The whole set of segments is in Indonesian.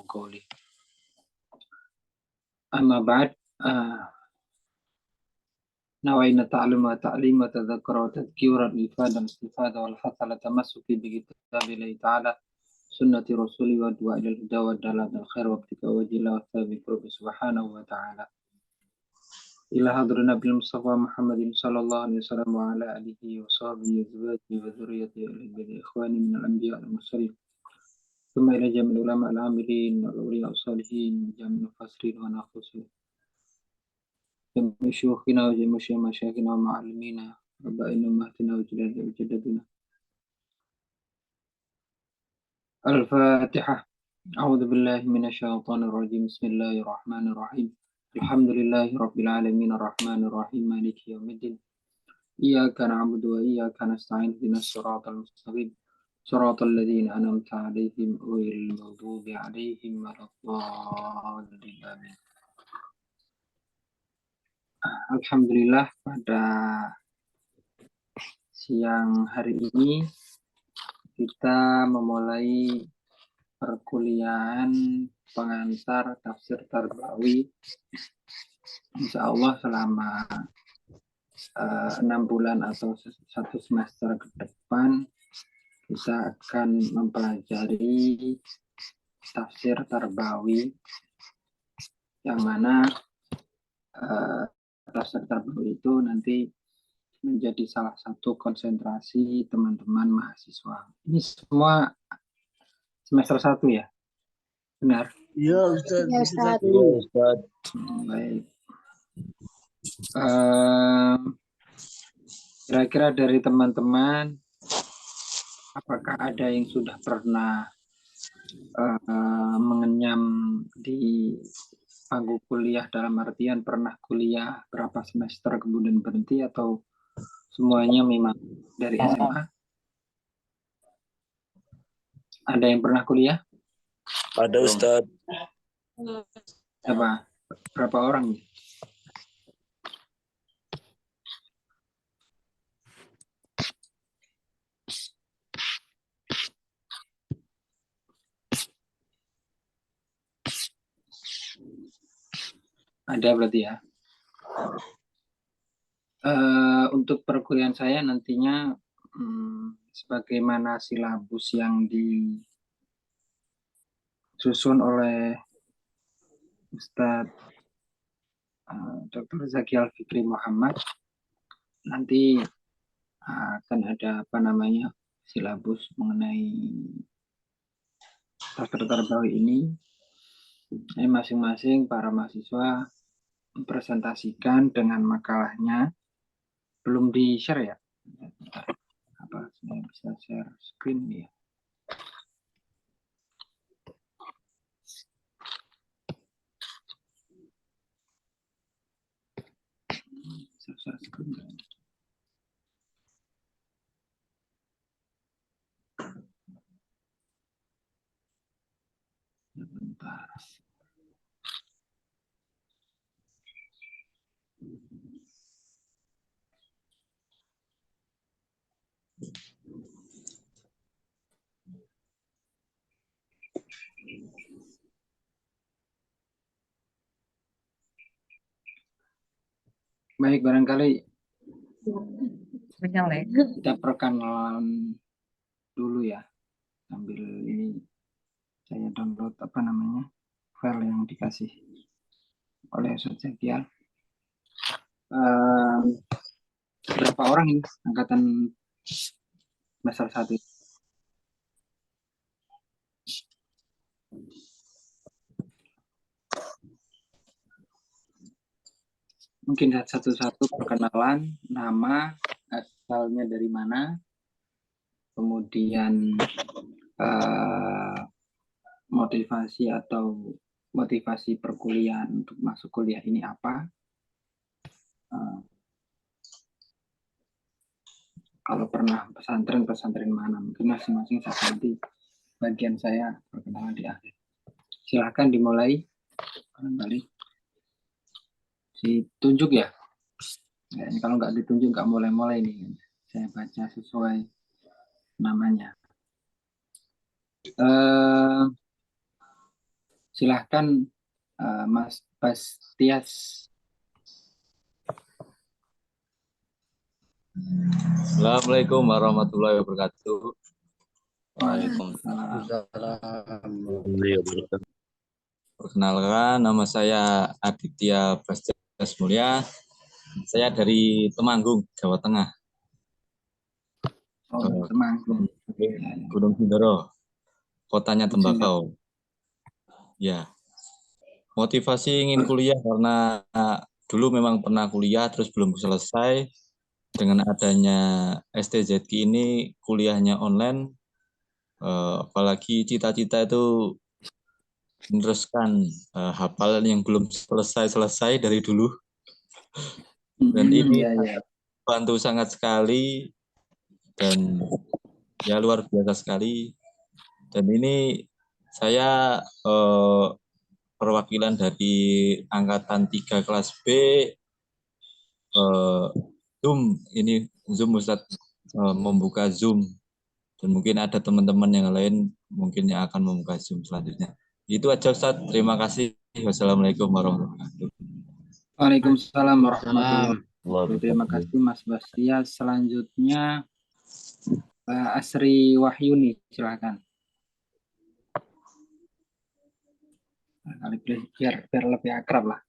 قولي أما بعد نوينا التعلم والتعليم وتذكر وتذكير الإفادة والاستفادة والحث على التمسك بكتاب الله تعالى سنة رسوله والدعاء إلى الهدى والدلالة الخير وابتغاء وجه الله والثواب رب سبحانه وتعالى إلى حضر النبي المصطفى محمد صلى الله عليه وسلم وعلى آله وصحبه وزوجه وذريته إخواني من الأنبياء والمرسلين ثم إلى جميع العلماء العاملين والأولياء الصالحين جميع المفسرين ونافسين جميع شيوخنا وجميع مشايخنا ومعلمينا وآبائنا وأمهاتنا وجداتنا. الفاتحة. أعوذ بالله من الشيطان الرجيم. بسم الله الرحمن الرحيم. الحمد لله رب العالمين الرحمن الرحيم مالك يوم الدين إياك نعبد وإياك نستعين اهدنا الصراط المستقيم صراط الذين أنعمت عليهم غير المغضوب عليهم ولا الضالين آمين. Alhamdulillah pada siang hari ini kita memulai perkuliahan pengantar tafsir Tarbawi. Insya Allah selama 6 bulan atau 1 semester ke depan kita akan mempelajari tafsir Tarbawi yang mana tafsir Tarbawi itu nanti menjadi salah satu konsentrasi teman-teman mahasiswa. Ini semua semester 1 ya? Benar? Iya Ustaz. Ya, Ustaz. Iya Ustaz. Baik. Kira-kira dari teman-teman, apakah ada yang sudah pernah mengenyam di panggung kuliah, dalam artian pernah kuliah berapa semester kemudian berhenti, atau semuanya memang dari SMA? Ada yang pernah kuliah? Ada Ustaz. Berapa orang nih? Ada berarti ya. Untuk perkuliahan saya nantinya sebagaimana silabus yang disusun oleh Ustadz Dr. Zaki Al-Fikri Muhammad, nanti akan ada silabus mengenai tafsir Tarbawi ini. Masing-masing para mahasiswa mempresentasikan dengan makalahnya. Belum di-share ya? Apa saya bisa share screen ya? Share screen. Sebentar. Baik, barangkali kita perkenalan dulu ya, sambil ini saya download file yang dikasih oleh Ustadz Zakial. Berapa orang ini angkatan semester 1? Mungkin satu-satu perkenalan, nama, asalnya dari mana, kemudian motivasi perkuliahan untuk masuk kuliah ini apa, kalau pernah pesantren mana, mungkin masing-masing nanti bagian saya perkenalan di akhir. Silahkan dimulai, barangkali ditunjuk ya. Ini kalau nggak ditunjuk nggak mulai-mulai nih, saya baca sesuai namanya. Silahkan Mas Bastias. Assalamualaikum warahmatullahi wabarakatuh. Waalaikumsalam. Perkenalkan, nama saya Aditya Bastias Mulya. Saya dari Temanggung, Jawa Tengah. Temanggung. Gunung Sindoro, kotanya tembakau. Ya, motivasi ingin kuliah karena dulu memang pernah kuliah terus belum selesai. Dengan adanya STZQ ini kuliahnya online, apalagi cita-cita itu meneruskan hafalan yang belum selesai dari dulu. Dan ini bantu sangat sekali dan ya luar biasa sekali. Dan ini saya perwakilan dari angkatan 3 kelas B, Zoom, ini Zoom Ustadz membuka Zoom, dan mungkin ada teman-teman yang lain mungkin yang akan membuka Zoom selanjutnya. Itu aja Ustadz, terima kasih. Wassalamualaikum warahmatullahi wabarakatuh. Waalaikumsalam warahmatullahi wabarakatuh. Terima kasih Mas Bastias. Selanjutnya Asri Wahyuni, silakan. Biar lebih akrab lah.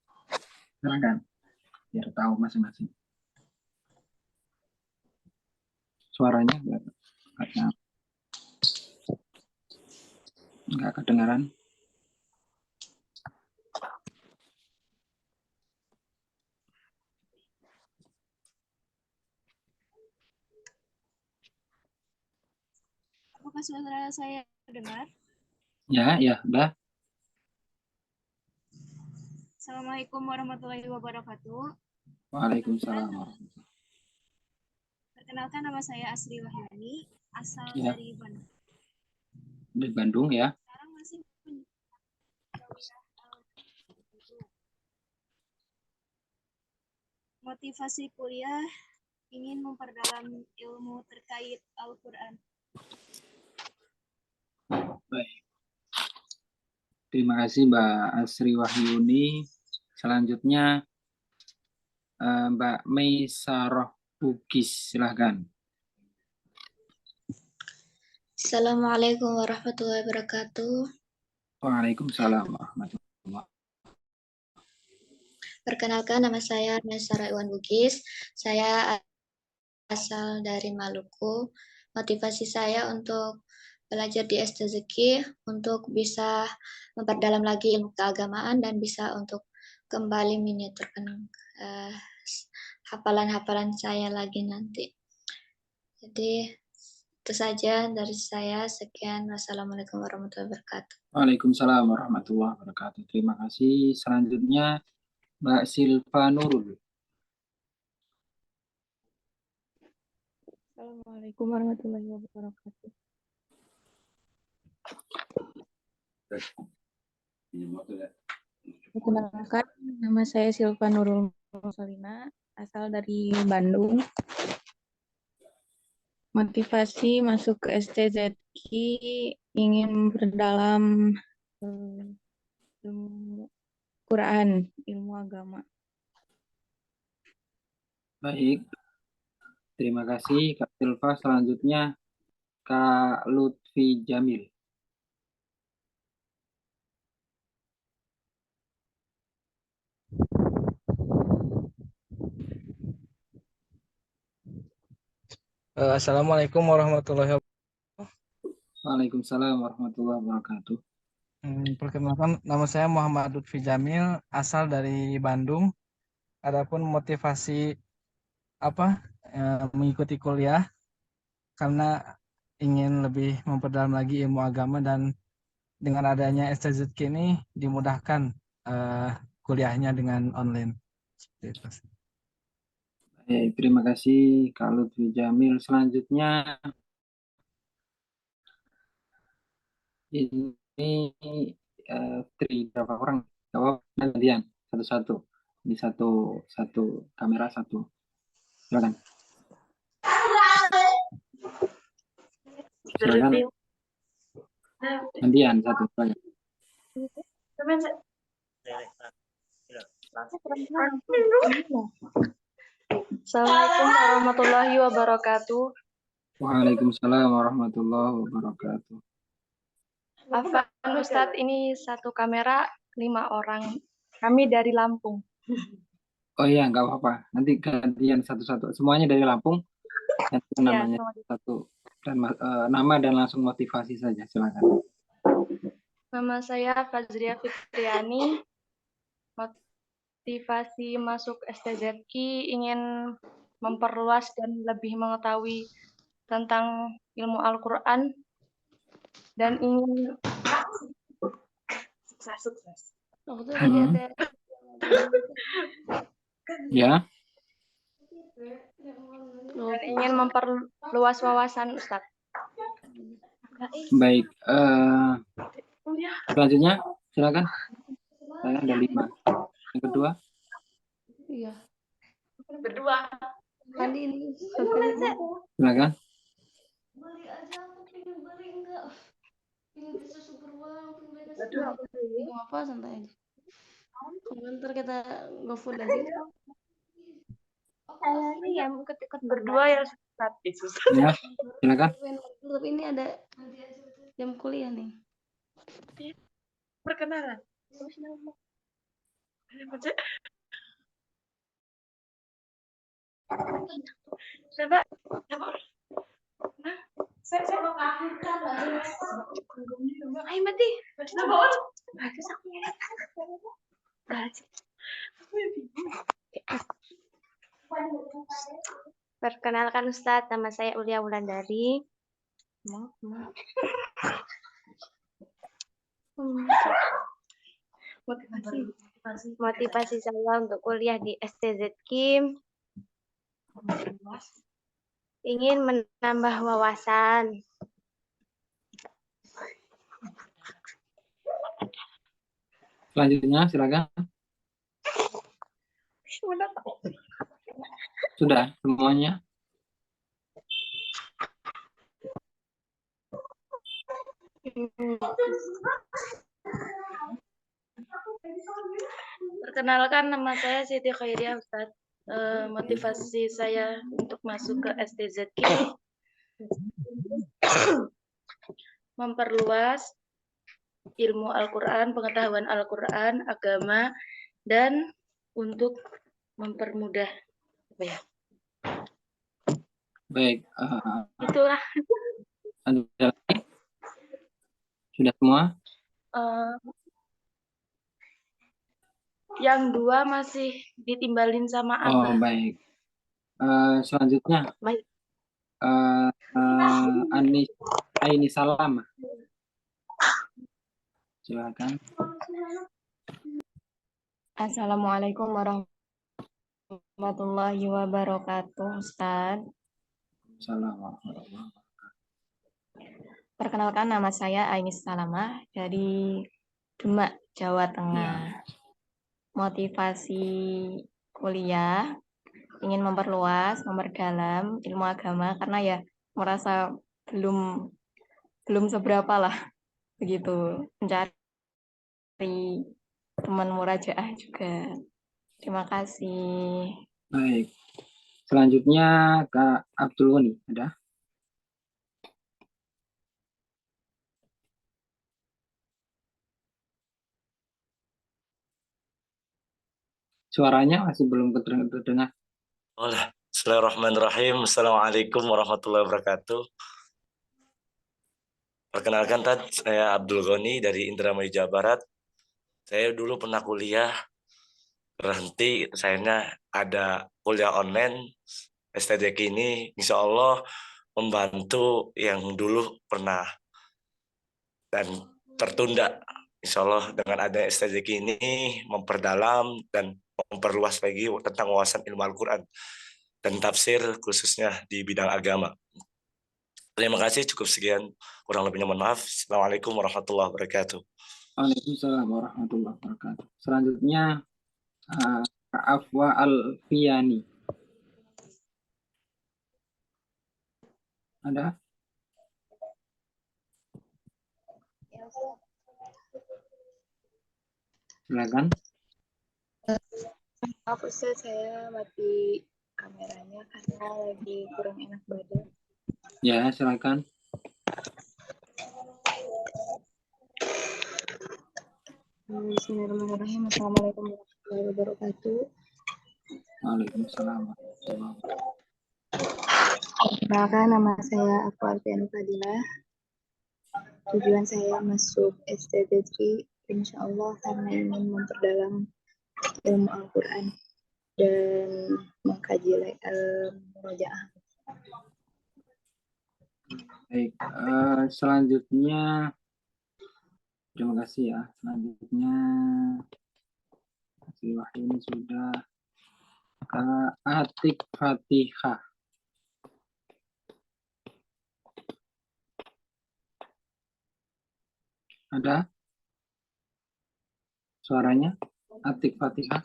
Silakan. Biar tahu masing-masing. Suaranya nggak kedengaran. Apakah suara saya terdengar? Ya, udah. Assalamualaikum warahmatullahi wabarakatuh. Waalaikumsalam. Perkenalkan, nama saya Asri Wahyuni, asal dari Bandung. Di Bandung ya. Sekarang masih motivasi kuliah ingin memperdalam ilmu terkait Al-Quran. Baik. Terima kasih Mbak Asri Wahyuni. Selanjutnya Mbak Meisaroh Bugis, silahkan. Assalamualaikum warahmatullahi wabarakatuh. Waalaikumsalam warahmatullahi wabarakatuh. Perkenalkan, nama saya Meisaroh Iwan Bugis. Saya asal dari Maluku. Motivasi saya untuk belajar di STZQ untuk bisa memperdalam lagi ilmu keagamaan dan bisa untuk kembali menyetorkan hafalan-hafalan saya lagi nanti. Jadi itu saja dari saya. Sekian. Wassalamualaikum warahmatullahi wabarakatuh. Waalaikumsalam warahmatullahi wabarakatuh. Terima kasih. Selanjutnya Mbak Silva Nurul. Assalamualaikum warahmatullahi wabarakatuh. Perkenalkan, nama saya Silva Nurul Musalina, asal dari Bandung. Motivasi masuk ke STZQ ingin memperdalam ilmu Quran, ilmu agama. Baik. Terima kasih Kak Silva. Selanjutnya Kak Lutfi Jamil. Assalamualaikum warahmatullahi wabarakatuh. Waalaikumsalam warahmatullahi wabarakatuh. Perkenalkan, nama saya Muhammad Lutfi Jamil, asal dari Bandung. Adapun motivasi mengikuti kuliah karena ingin lebih memperdalam lagi ilmu agama, dan dengan adanya STZQ ini dimudahkan kuliahnya dengan online. Terima kasih Kak Lutfi Jamil. Selanjutnya ini berapa orang? Jawab gantian satu-satu. Ini satu kamera satu. Silakan. Silakan. Gantian satu. Assalamualaikum warahmatullahi wabarakatuh. Waalaikumsalam warahmatullahi wabarakatuh. Afwan Ustadz, ini satu kamera 5 orang. Kami dari Lampung. Oh iya, nggak apa-apa. Nanti gantian satu-satu. Semuanya dari Lampung. Dan namanya satu dan nama dan langsung motivasi saja. Silakan. Nama saya Fazria Fitriani. Motivasi masuk STZQ ingin memperluas dan lebih mengetahui tentang ilmu Al-Quran dan ingin sukses. Ya. Dan ingin memperluas wawasan Ustadz. Baik. Selanjutnya, silakan. Saya ada 5. Yang kedua. Iya. Berdua. Mandi ini. Silakan. Beli aja, aku pengen beli enggak? Ini bisa super uang, pengen apa santai aja. Komentar kita GoFood aja. Ini ya ikut Berdua ya susah. Ya, silakan. Tapi ini ada jam kuliah nih. Perkenalan. Coba. Saya mau kahurkan. Ayo mati. Perkenalkan Ustadz, nama saya Ulia Wulandari. Motivasi saya untuk kuliah di STZQ ingin menambah wawasan. Selanjutnya, silakan. Sudah semuanya. Perkenalkan, nama saya Siti Khairia Ustadz. Motivasi saya untuk masuk ke STZQ memperluas ilmu Al-Quran, pengetahuan Al-Quran, agama, dan untuk mempermudah apa ya? Baik. Itulah. Ada lagi? Sudah semua? Yang 2 masih ditimbalin sama Abah. Oh, baik. Selanjutnya. Baik. Aini Salam. Silakan. Assalamualaikum warahmatullahi wabarakatuh, Ustadz. Assalamualaikum. Perkenalkan, nama saya Ainis Salamah dari Demak, Jawa Tengah. Ya. Motivasi kuliah ingin memperluas, memperdalam ilmu agama karena ya merasa belum seberapa lah begitu, mencari teman murajaah juga. Terima kasih. Baik. Selanjutnya Kak Abdul Ghani, ada? Suaranya masih belum terdengar. Bismillahirrahmanirrahim. Assalamualaikum warahmatullahi wabarakatuh. Perkenalkan, saya Abdul Ghani dari Indramayu, Jawa Barat. Saya dulu pernah kuliah, berhenti, sayangnya ada kuliah online. STZQ ini insya Allah membantu yang dulu pernah dan tertunda. Insya Allah dengan adanya STZQ ini memperdalam dan memperluas lagi tentang wawasan ilmu Al-Quran dan tafsir khususnya di bidang agama. Terima kasih, cukup sekian. Kurang lebihnya mohon maaf. Assalamualaikum warahmatullahi wabarakatuh. Waalaikumsalam warahmatullahi wabarakatuh. Selanjutnya Kak Afwa Alfiani. Ada? Silakan. Maaf Ustaz, saya mati kameranya karena lagi kurang enak badan. Ya, silakan. Bismillahirrahmanirrahim. Assalamualaikum warahmatullahi wabarakatuh. Waalaikumsalam warahmatullahi wabarakatuh. Perkenalkan, nama saya Aku Alfiani Fadilah. Tujuan saya masuk STTG insya Allah karena ingin memperdalam ilmu Al-Quran dan mengkaji murojaah. Baik, selanjutnya terima kasih ya. Selanjutnya hasil wahyu ini sudah Atik Fatihah. Ada suaranya? Atik Fatihah.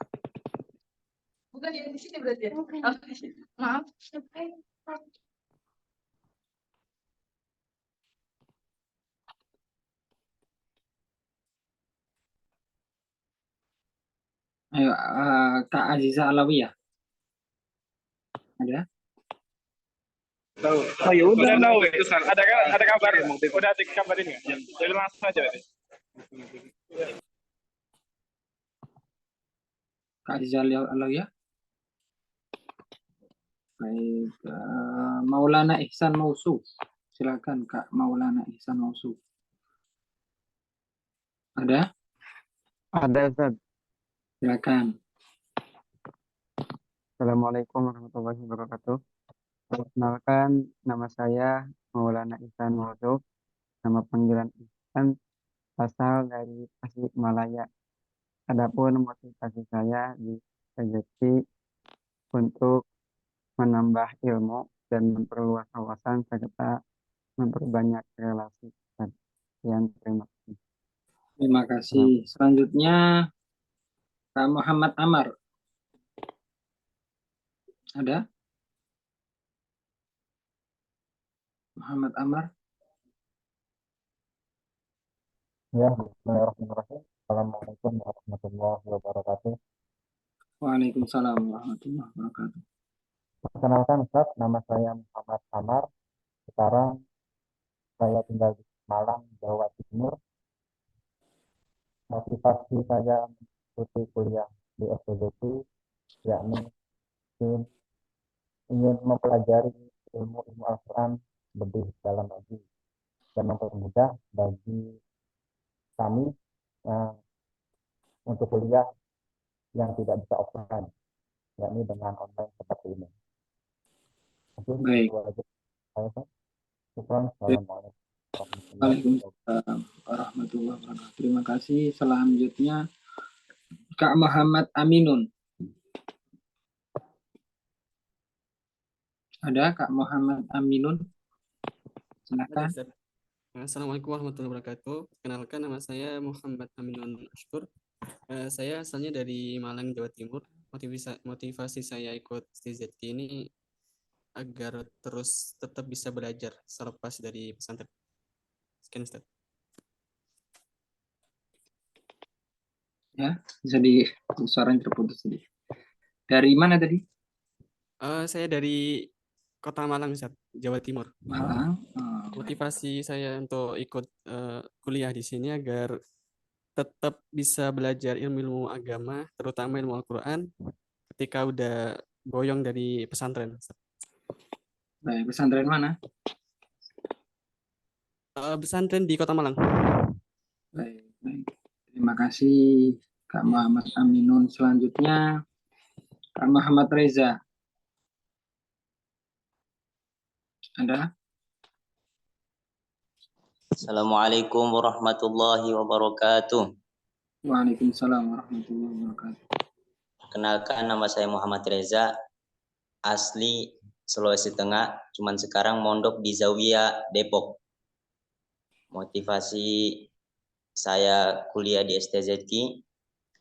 Bukan di sini berarti ya? Maaf. Ayo, Kak Aziza Alawiyah. Ada? Oh ya udah tahu itu ada kabar udah ada kabar ini jadi langsung aja deh. Kak Aziza Alawiyah. Baik, Maulana Ihsan Mausuf. Silakan Kak Maulana Ihsan Mausuf. Ada? Ada Ustaz. Silakan. Assalamualaikum warahmatullahi wabarakatuh. Perkenalkan, nama saya Maulana Ihsan Mausuf. Nama panggilan Ihsan, asal dari Tasikmalaya. Adapun motivasi saya di rezeki untuk menambah ilmu dan memperluas wawasan serta memperbanyak relasi. Sekian, terima kasih. Terima kasih. Selanjutnya Kak Muhammad Amar. Ada? Muhammad Amar. Ya, bismillahirrahmanirrahim. Assalamualaikum warahmatullahi wabarakatuh. Waalaikumsalam warahmatullahi wabarakatuh. Perkenalkan Ustaz, nama saya Muhammad Amar. Sekarang saya tinggal di Malang, Jawa Timur. Motivasi saya mengikuti kuliah di STDQ yakni ingin mempelajari ilmu Al-Quran lebih dalam lagi dan mempermudah bagi kami untuk kuliah yang tidak bisa offline, yakni dengan online seperti ini. Baik. Assalamualaikum Waalaikumsalam warahmatullahi wabarakatuh. Terima kasih. Selanjutnya Kak Muhammad Aminun. Ada Kak Muhammad Aminun? Silakan. Assalamualaikum warahmatullahi wabarakatuh. Kenalkan, nama saya Muhammad Aminun Ashkur. Saya asalnya dari Malang, Jawa Timur. Motivasi saya ikut STZK ini agar terus tetap bisa belajar selepas dari pesantren. Sekian Ustaz. Ya, bisa di suaranya terputus tadi. Dari mana tadi? Saya dari Kota Malang, Ustaz, Jawa Timur. Malang. Motivasi saya untuk ikut kuliah di sini agar tetap bisa belajar ilmu agama, terutama ilmu Al-Quran, ketika udah goyong dari pesantren. Baik, pesantren mana? Pesantren di Kota Malang. Baik, baik. Terima kasih Kak Muhammad Aminun. Selanjutnya Kak Muhammad Reza. Ada? Assalamualaikum warahmatullahi wabarakatuh. Waalaikumsalam warahmatullahi wabarakatuh. Perkenalkan, nama saya Muhammad Reza, asli Sulawesi Tengah, cuman sekarang mondok di Zawiya, Depok. Motivasi saya kuliah di STZK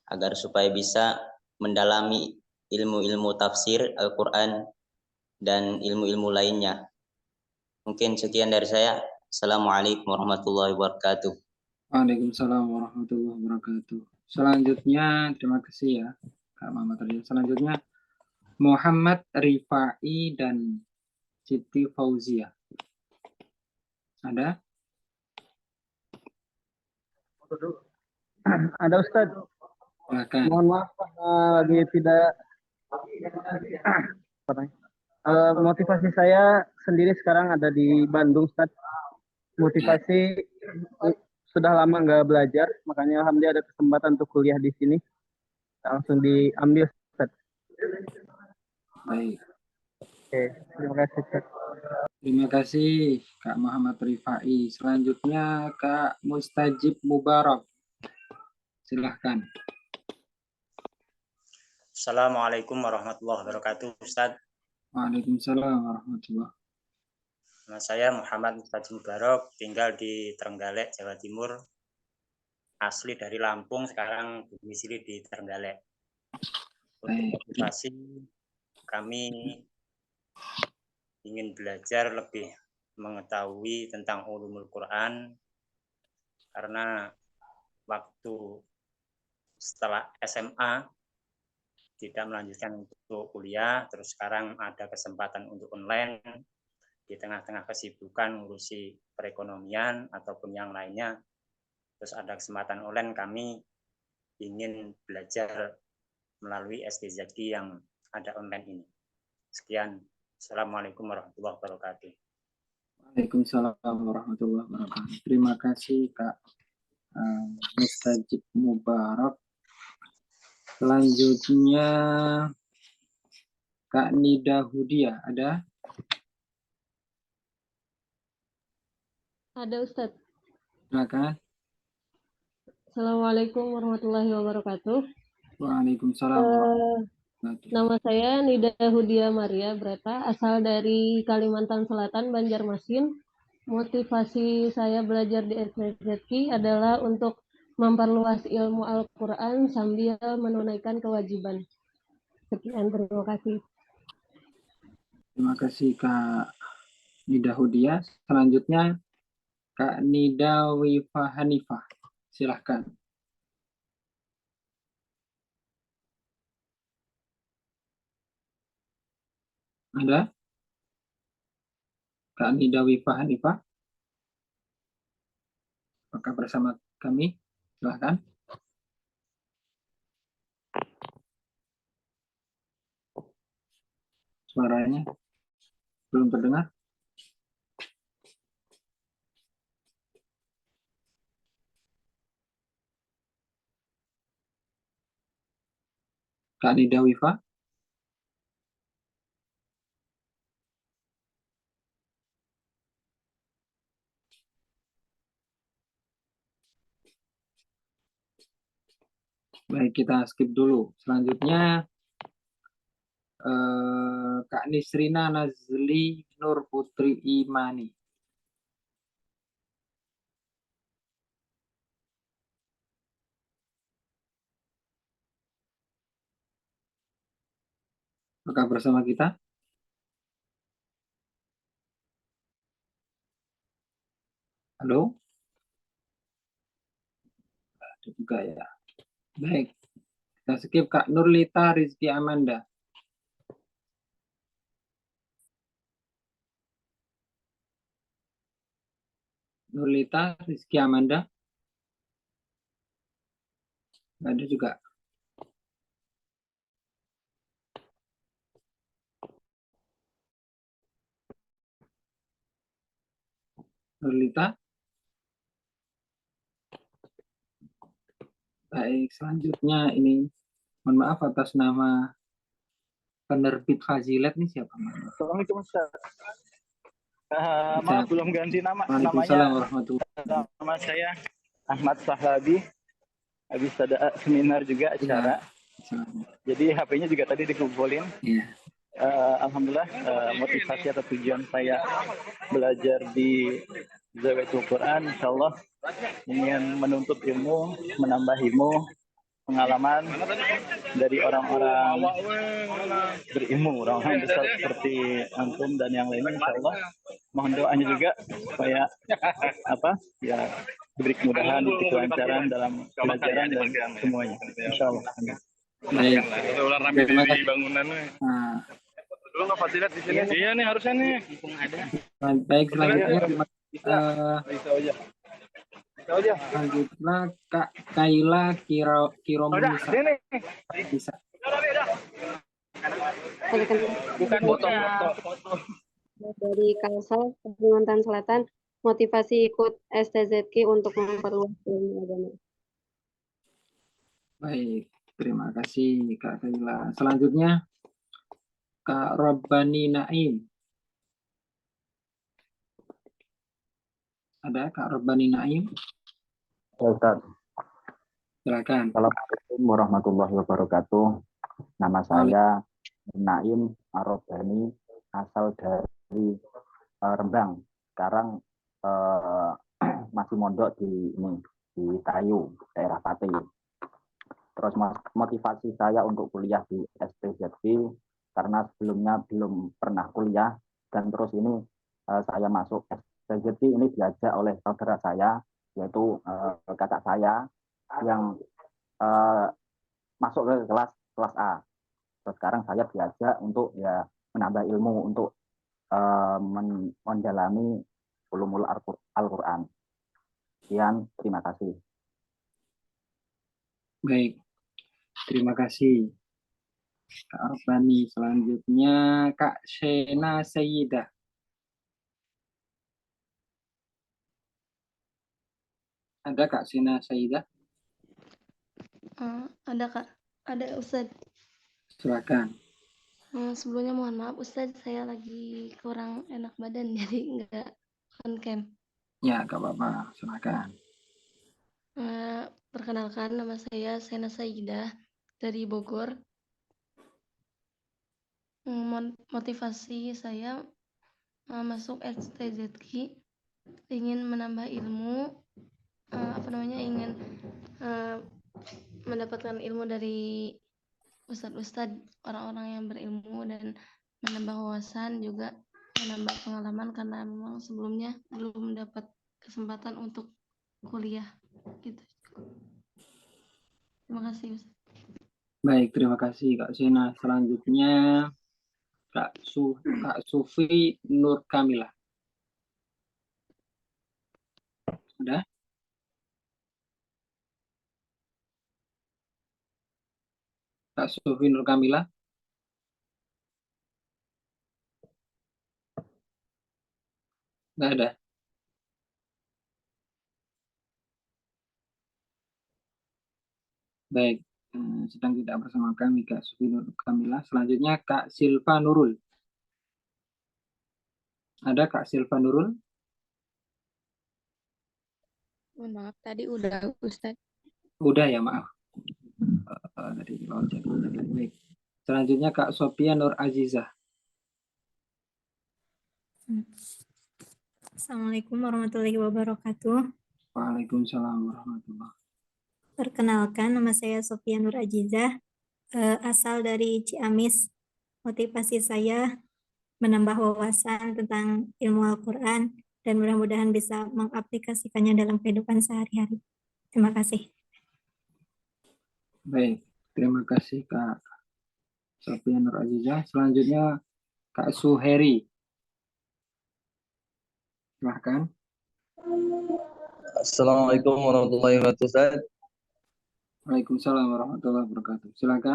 agar supaya bisa mendalami ilmu-ilmu tafsir Al-Quran dan ilmu-ilmu lainnya. Mungkin sekian dari saya. Assalamualaikum warahmatullahi wabarakatuh. Waalaikumsalam warahmatullahi wabarakatuh. Selanjutnya, terima kasih ya Kak Muhammad Reza. Selanjutnya Muhammad Rifai dan Siti Fauzia. Ada? Ada Ustadz. Silakan. Mohon maaf lagi tidak motivasi saya sendiri sekarang ada di Bandung Ustadz. Motivasi sudah lama nggak belajar, makanya alhamdulillah ada kesempatan untuk kuliah di sini. Langsung diambil Ustadz. Baik. Oke, terima kasih Ustadz. Terima kasih Kak Muhammad Rifai. Selanjutnya Kak Mustajib Mubarak. Silahkan. Assalamualaikum warahmatullahi wabarakatuh, Ustadz. Waalaikumsalam warahmatullahi wabarakatuh. Nama saya Muhammad Mustajib Mubarak, tinggal di Trenggalek, Jawa Timur. Asli dari Lampung, sekarang domisili di Trenggalek. Untuk motivasi, kami ingin belajar lebih mengetahui tentang ulumul Quran, karena waktu setelah SMA tidak melanjutkan untuk kuliah, terus sekarang ada kesempatan untuk online di tengah-tengah kesibukan ngurusi perekonomian ataupun yang lainnya, terus ada kesempatan online, kami ingin belajar melalui STZK yang ada online ini. Sekian. Assalamualaikum warahmatullahi wabarakatuh. Waalaikumsalam warahmatullahi wabarakatuh. Terima kasih Kak Mustajib Mubarak. Selanjutnya Kak Nida Hudia, ada? Ada Ustadz. Silakan. Assalamualaikum warahmatullahi wabarakatuh. Waalaikumsalam warahmatullahi wabarakatuh. Nama saya Nida Hudia Maria Breta, asal dari Kalimantan Selatan, Banjarmasin. Motivasi saya belajar di STZK adalah untuk memperluas ilmu Al-Quran sambil menunaikan kewajiban. Sekian, terima kasih. Terima kasih Kak Nida Hudia. Selanjutnya Kak Nida Wifa Hanifah. Silahkan. Ada? Kak Nida Wifa Hanifah? Apakah bersama kami? Silahkan. Suaranya belum terdengar. Kak Nida Wifa? Baik, kita skip dulu. Selanjutnya Kak Nisrina Nazli Nur Putri Imani. Apakah bersama kita? Halo? Ada juga ya. Baik. Kita skip Kak Nurlita Rizky Amanda. Nurlita Rizky Amanda. Ada juga. Nurlita. Baik, selanjutnya ini mohon maaf atas nama penerbit Fazilet nih siapa? Assalamualaikum Ustaz. Maaf belum ganti nama. Waalaikumsalam warahmatullahi wabarakatuh. Nama saya Ahmad Sahlabi. Habis ada seminar juga acara. Ya. Jadi HP-nya juga tadi dikumpulin. Ya. Alhamdulillah motivasi atau tujuan saya belajar di Zawiyatul Quran, insyaallah ingin menuntut ilmu, menambah ilmu, pengalaman dari orang-orang berilmu, orang-orang besar seperti antum dan yang lainnya, insyaallah mohon doanya juga supaya ya diberi kemudahan, kelancaran dalam pelajaran dan semuanya. Insyaallah. Baik. Terima kasih. Bangunannya. Nah, Lu nggak fasilat di sini? Iya nih harusnya nih. baik, selanjutnya selanjutnya Kak Kaila Kiromunisa. Bisa. Bukan foto. Dari Kalsel, Kalimantan Selatan, motivasi ikut STZK untuk memperluas ilmu agama. Baik, terima kasih Kak Kaila. Selanjutnya Kak Robbani Naim. Ada Kak Robbani Naim? Ustaz. Silakan. Assalamualaikum warahmatullahi wabarakatuh. Nama saya Naim Arobani, asal dari Rembang. Sekarang masih mondok di Tayu, daerah Pati. Terus motivasi saya untuk kuliah di STZK karena sebelumnya belum pernah kuliah, dan terus ini saya masuk STZK ini diajak oleh saudara saya, yaitu kakak saya yang masuk ke kelas A. Terus sekarang saya diajak untuk ya menambah ilmu untuk mendalami ulumul Al-Quran. Sekian, terima kasih. Baik, terima kasih Kak Arbani. Selanjutnya Kak Shena Sayyidah. Ada Kak Shena Sayyidah? Ada Kak, ada Ustadz. Silakan. Sebelumnya mohon maaf Ustadz, saya lagi kurang enak badan jadi nggak on cam. Ya, gak apa-apa. Silakan. Perkenalkan, nama saya Shena Sayyidah dari Bogor. Motivasi saya masuk STZK ingin menambah ilmu, ingin mendapatkan ilmu dari ustadz-ustadz, orang-orang yang berilmu, dan menambah wawasan, juga menambah pengalaman karena memang sebelumnya belum mendapat kesempatan untuk kuliah gitu. Terima kasih Ustaz. Baik, terima kasih Kak Shena. Selanjutnya Kak Sufi Nur Kamila. Ada? Kak Sufi Nur Kamila? Nggak ada. Baik, sedang tidak bersama kami Kak Sufi Nur Kamila. Selanjutnya Kak Silva Nurul. Ada Kak Silva Nurul? Mohon maaf, tadi udah Ustadz. Udah ya, maaf. Tadi loncat. Baik. Selanjutnya Kak Sophia Nur Azizah. Assalamualaikum warahmatullahi wabarakatuh. Waalaikumsalam warahmatullahi wabarakatuh. Perkenalkan, nama saya Sophia Nur Azizah, asal dari Ciamis. Motivasi saya menambah wawasan tentang ilmu Al-Quran dan mudah-mudahan bisa mengaplikasikannya dalam kehidupan sehari-hari. Terima kasih. Baik, terima kasih Kak Sophia Nur Azizah. Selanjutnya Kak Suheri. Silahkan. Assalamualaikum warahmatullahi wabarakatuh. Waalaikumsalam warahmatullahi wabarakatuh. Silakan.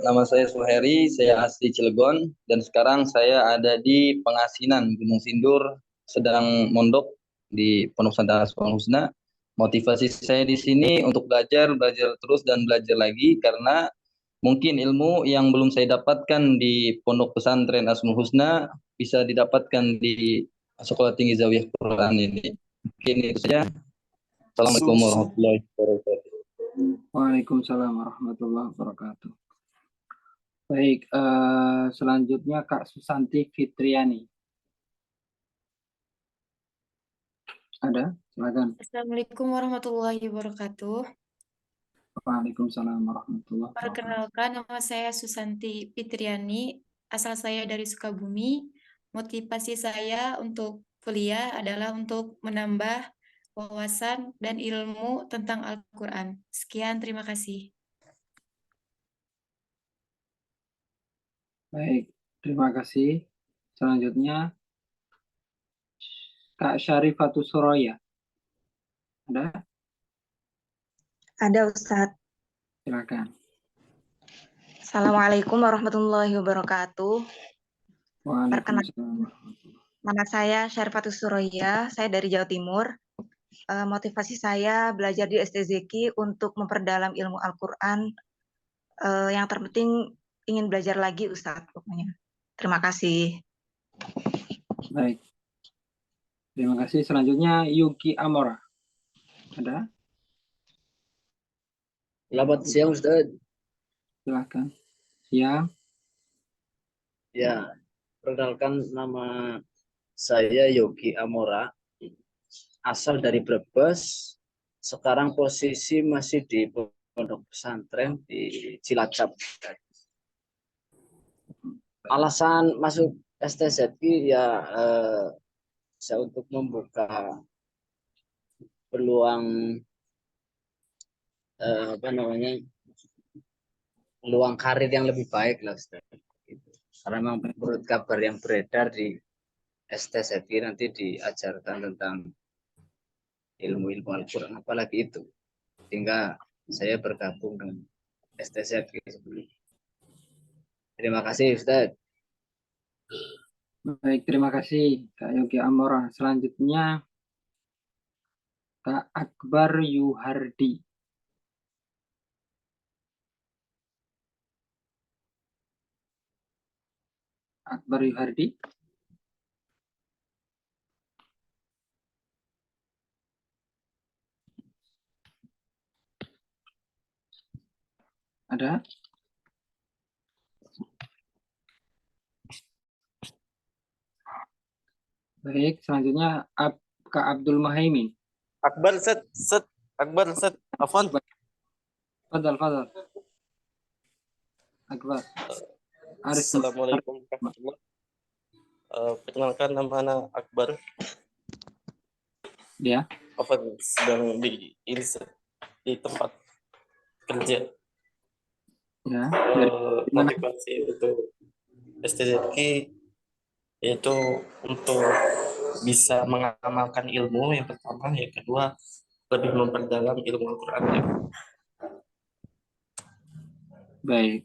Nama saya Suheri, saya asli Cilegon, dan sekarang saya ada di Pengasinan, Gunung Sindur, sedang mondok di Pondok Pesantren Asmaul Husna. Motivasi saya di sini untuk belajar terus dan belajar lagi, karena mungkin ilmu yang belum saya dapatkan di Pondok Pesantren Asmaul Husna bisa didapatkan di Sekolah Tinggi Zawiyah Quran ini. Mungkin itu saja. Assalamualaikum warahmatullahi wabarakatuh. Waalaikumsalam warahmatullahi wabarakatuh. Baik, selanjutnya Kak Susanti Fitriani. Ada? Silakan. Assalamualaikum warahmatullahi wabarakatuh. Waalaikumsalam warahmatullahi wabarakatuh. Perkenalkan, nama saya Susanti Fitriani, asal saya dari Sukabumi. motivasi saya untuk kuliah adalah untuk menambah wawasan dan ilmu tentang Al-Quran. Sekian, terima kasih. Baik, terima kasih. Selanjutnya Kak Syarifatus Suraya. Ada? Ada Ustadz. Silakan. Assalamualaikum warahmatullahi wabarakatuh. Waalaikumsalam. Nama saya Syarifatus Suraya, saya dari Jawa Timur. Motivasi saya belajar di STZK untuk memperdalam ilmu Al-Quran. Yang terpenting ingin belajar lagi Ustadz pokoknya. Terima kasih. Baik. Terima kasih. Selanjutnya Yuki Amora. Ada? Selamat siang Ustaz. Silakan. Siang. Ya, perkenalkan nama saya Yogi Amora, asal dari Brebes. Sekarang posisi masih di pondok pesantren di Cilacap. Alasan masuk STZK ya saya untuk membuka peluang peluang karir yang lebih baik lah Ustaz. Karena memang menurut kabar yang beredar di STZK nanti diajarkan tentang ilmu-ilmu Al-Quran, apalagi itu. Sehingga saya bergabung dengan STZK sebelumnya. Terima kasih Ustaz. Baik, terima kasih Kak Yogi Amora. Selanjutnya Kak Akbar Yuhardi. Akbar Yuhardi. Ada? Baik, selanjutnya Kak Abdul Muhaimin. Akbar Set Akbar Set Afwan. Fadal. Akbar. Assalamualaikum warahmatullahi wabarakatuh. Perkenalkan nama anak Akbar. Ya. Afwan sedang di tempat kerja. Ya. Motivasi untuk STZK yaitu untuk bisa mengamalkan ilmu yang pertama, yang kedua lebih memperdalam ilmu Al-Quran. Baik.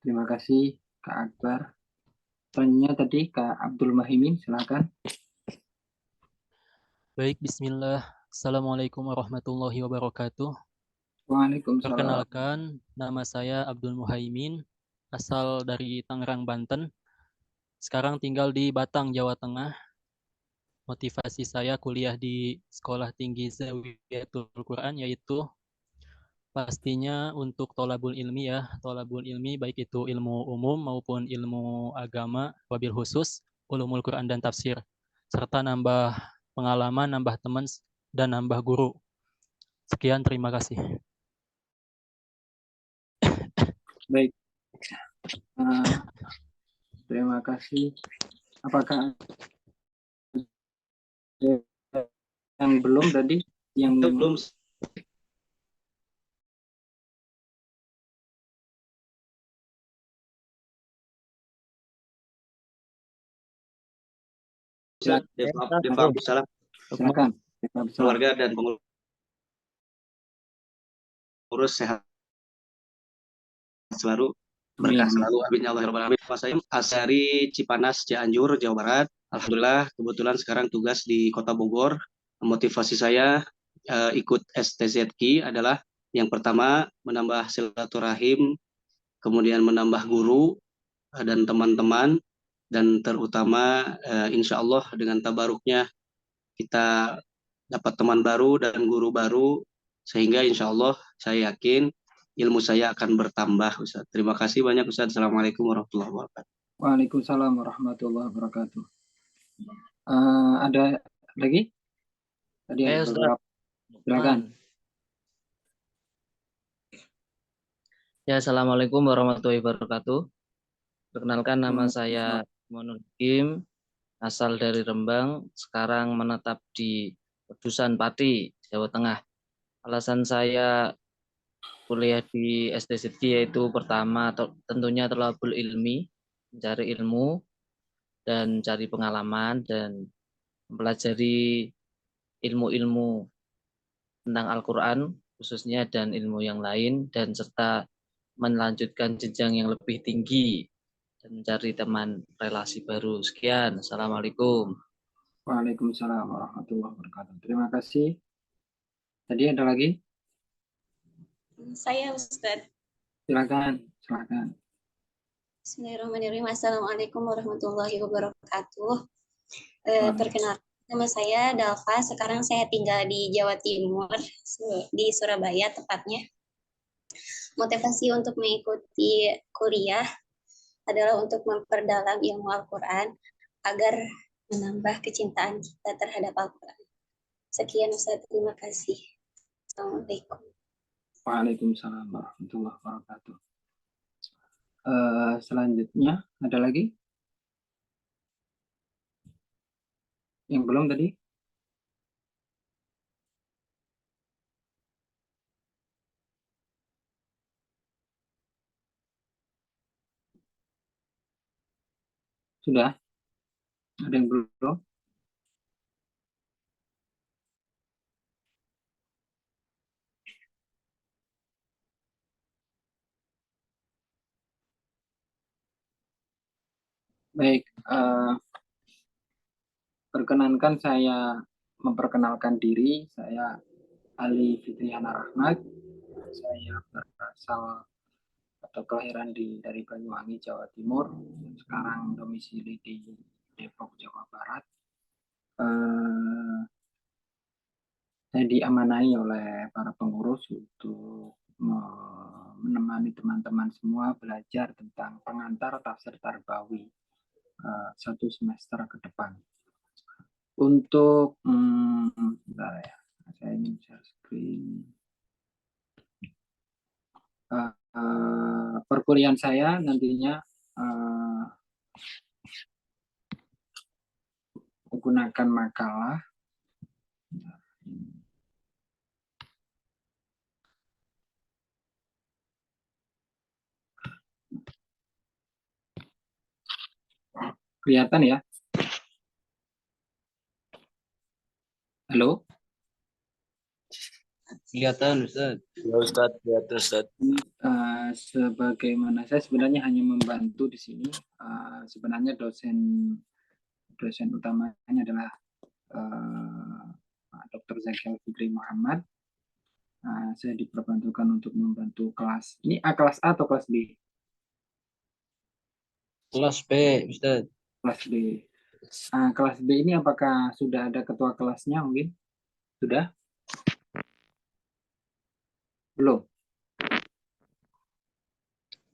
Terima kasih Kak Akbar. Selanjutnya tadi Kak Abdul Muhaimin, silakan. Baik, bismillah. Assalamualaikum warahmatullahi wabarakatuh. Waalaikumsalam. Perkenalkan, nama saya Abdul Muhaimin, asal dari Tangerang, Banten. Sekarang tinggal di Batang, Jawa Tengah. Motivasi saya kuliah di Sekolah Tinggi Zawiyatul Quran, yaitu pastinya untuk tolabul ilmi ya. Tolabul ilmi baik itu ilmu umum maupun ilmu agama, wabil khusus, ulumul Quran dan tafsir. Serta nambah pengalaman, nambah teman, dan nambah guru. Sekian, terima kasih. Baik. Terima kasih. Apakah yang belum tadi? Yang belum. Silakan. Keluarga dan pengurus sehat selalu, berkah selalu, amin ya Allah rabbal alamin. Saya Asari Cipanas, Cianjur, Jawa Barat. Alhamdulillah kebetulan sekarang tugas di Kota Bogor. Motivasi saya ikut STZK adalah yang pertama menambah silaturahim, kemudian menambah guru dan teman-teman, dan terutama insya Allah dengan tabaruknya kita dapat teman baru dan guru baru, sehingga insya Allah saya yakin ilmu saya akan bertambah Ustaz. Terima kasih banyak Ustaz. Assalamualaikum warahmatullahi wabarakatuh. Waalaikumsalam warahmatullahi wabarakatuh. Ada lagi? Tadi ada beberapa. Silakan. Ya, assalamualaikum warahmatullahi wabarakatuh. Perkenalkan nama saya Bismillahirrahmanirrahim. Asal dari Rembang, sekarang menetap di Dusun Pati, Jawa Tengah. Alasan saya kuliah di STZK yaitu pertama tentunya thalabul ilmi, mencari ilmu dan cari pengalaman dan mempelajari ilmu-ilmu tentang Al-Quran khususnya dan ilmu yang lain, dan serta melanjutkan jenjang yang lebih tinggi dan mencari teman relasi baru. Sekian. Assalamualaikum. Waalaikumsalam warahmatullahi wabarakatuh. Terima kasih. Tadi ada lagi? Saya Ustadz. Silakan, silakan. Bismillahirrahmanirrahim. Assalamualaikum warahmatullahi wabarakatuh. Perkenalkan, nama saya Dalva. Sekarang saya tinggal di Jawa Timur, di Surabaya tepatnya. Motivasi untuk mengikuti kuliah adalah untuk memperdalam ilmu Al-Quran agar menambah kecintaan kita terhadap Al-Quran. Sekian Ustaz, terima kasih. Assalamualaikum. Waalaikumsalam warahmatullahi wabarakatuh. Selanjutnya ada lagi? Yang belum tadi? Sudah? Ada yang belum? Baik, perkenankan saya memperkenalkan diri. Saya Ali Fitriana Rahmat. Saya berasal atau kelahiran dari Banyuwangi, Jawa Timur. Sekarang domisili di Depok, Jawa Barat. Saya diamanai oleh para pengurus untuk menemani teman-teman semua belajar tentang pengantar tafsir Tarbawi 1 semester ke depan. Untuk bentar ya, saya ingin share screen. Perkuliahan saya nantinya menggunakan makalah. Kelihatan ya? Halo? Kelihatan Ustaz. Ya Ustaz, kelihatan Ustaz. Sebagaimana saya sebenarnya hanya membantu di sini. Sebenarnya dosen utamanya adalah Dr. Zakil Fikri Muhammad. Saya diperbantukan untuk membantu kelas. Ini kelas A atau kelas B? Kelas B, Ustaz. Kelas B. Kelas B ini apakah sudah ada ketua kelasnya mungkin? Sudah? Belum?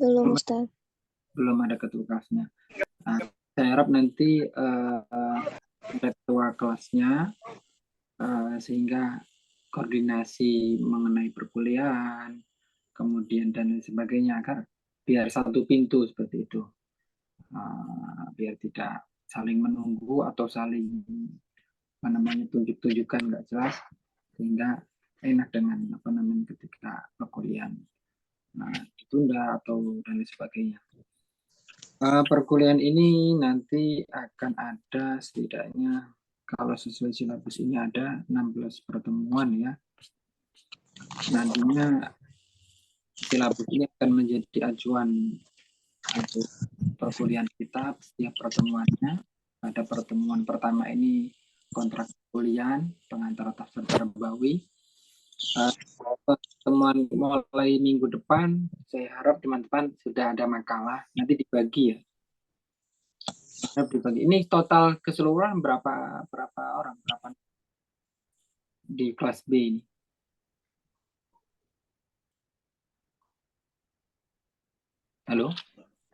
Belum Ustaz. Belum ada ketua kelasnya. Saya harap nanti ada ketua kelasnya sehingga koordinasi mengenai perkuliahan, kemudian dan lain sebagainya, agar biar satu pintu seperti itu. Biar tidak saling menunggu atau saling tunjuk-tunjukkan nggak jelas, sehingga enak dengan ketika perkuliahan ditunda atau dan lain sebagainya. Perkuliahan ini nanti akan ada setidaknya, kalau sesuai silabus ini ada 16 pertemuan ya. Nantinya silabus ini akan menjadi acuan untuk perkuliahan kita setiap pertemuannya. Pada pertemuan pertama ini kontrak perkuliahan pengantar tafsir Tarbawi. Pertemuan mulai minggu depan, saya harap teman-teman sudah ada makalah, nanti dibagi ya. Ini total keseluruhan berapa orang, berapa di kelas B ini? Halo?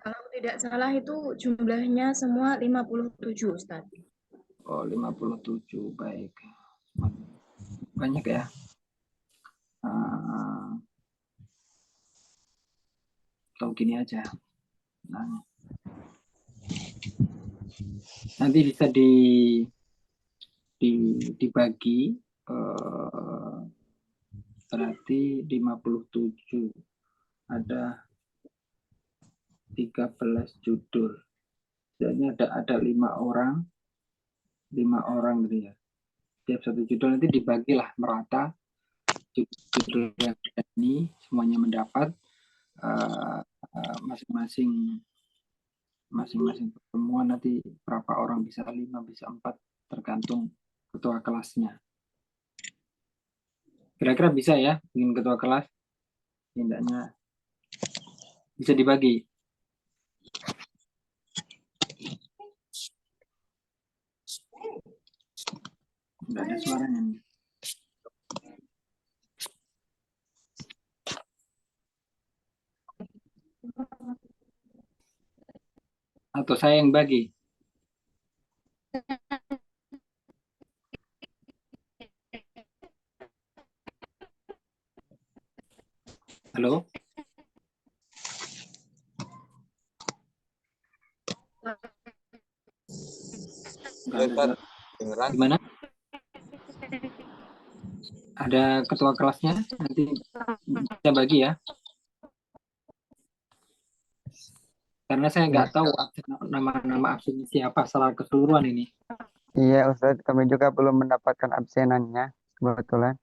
Kalau tidak salah itu jumlahnya semua 57, Ustaz. Oh, 57, baik. Banyak ya. Atau gini aja. Nanti bisa dibagi berarti 57 ada 13 judul. Jadi ada 5 orang gitu ya. Setiap satu judul nanti dibagilah merata, judul yang ini semuanya mendapat masing-masing pertemuan nanti berapa orang, bisa 5 bisa 4 tergantung ketua kelasnya. Kira-kira bisa ya bikin ketua kelas? Tindaknya bisa dibagi. Enggak ada suaranya nih. Atau saya yang bagi? Halo? Gimana? Ada ketua kelasnya? Nanti bisa bagi ya. Karena saya nggak tahu nama-nama absen siapa secara keseluruhan ini. Iya Ustadz, kami juga belum mendapatkan absenannya kebetulan.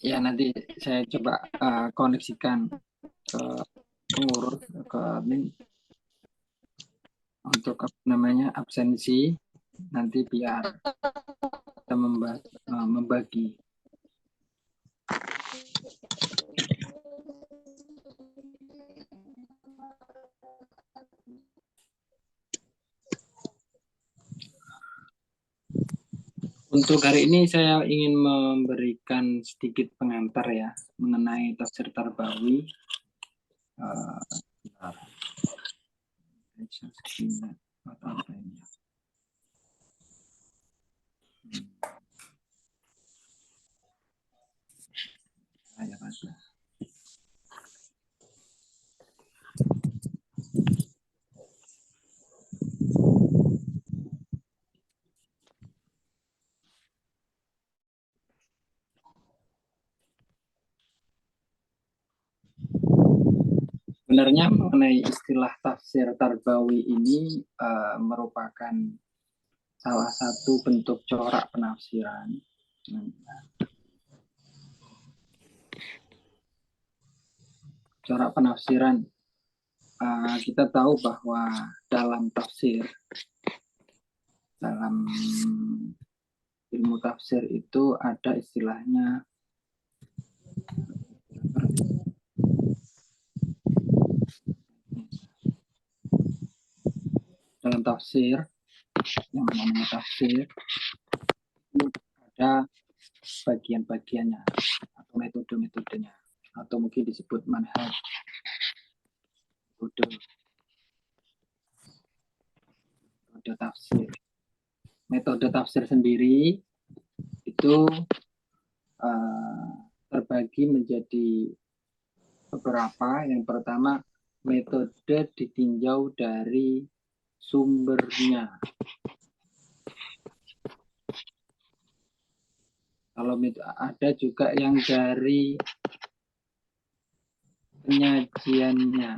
Ya nanti saya coba koneksikan ke pengurus, ke admin untuk absensi, nanti biar kita membagi. Untuk hari ini saya ingin memberikan sedikit pengantar ya mengenai tafsir Tarbawi. Sebenarnya mengenai istilah tafsir Tarbawi ini merupakan salah satu bentuk corak penafsiran. Corak penafsiran, kita tahu bahwa dalam tafsir, dalam ilmu tafsir itu ada istilahnya dalam tafsir, yang namanya tafsir ada bagian-bagiannya atau metode-metodenya, atau mungkin disebut manhaj, metode tafsir. Metode tafsir sendiri itu terbagi menjadi beberapa. Yang pertama, metode ditinjau dari sumbernya. Kalau ada juga yang dari penyajiannya.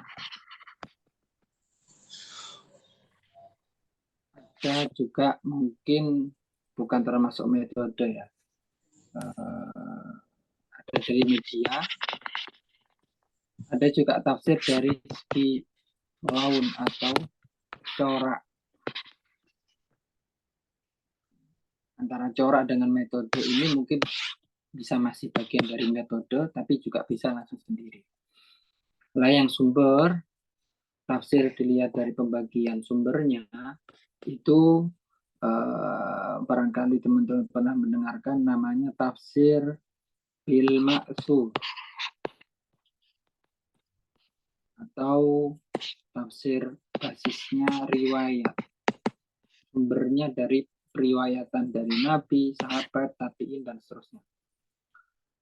Ada juga mungkin bukan termasuk metode ya. Ada dari media. Ada juga tafsir dari segi laun atau corak. Antara corak dengan metode ini mungkin bisa masih bagian dari metode, tapi juga bisa langsung sendiri. Lah yang sumber, tafsir dilihat dari pembagian sumbernya, itu barangkali teman-teman pernah mendengarkan namanya tafsir bil ma'thur atau tafsir basisnya riwayat. Sumbernya dari periwayatan dari Nabi, sahabat, tabi'in, dan seterusnya.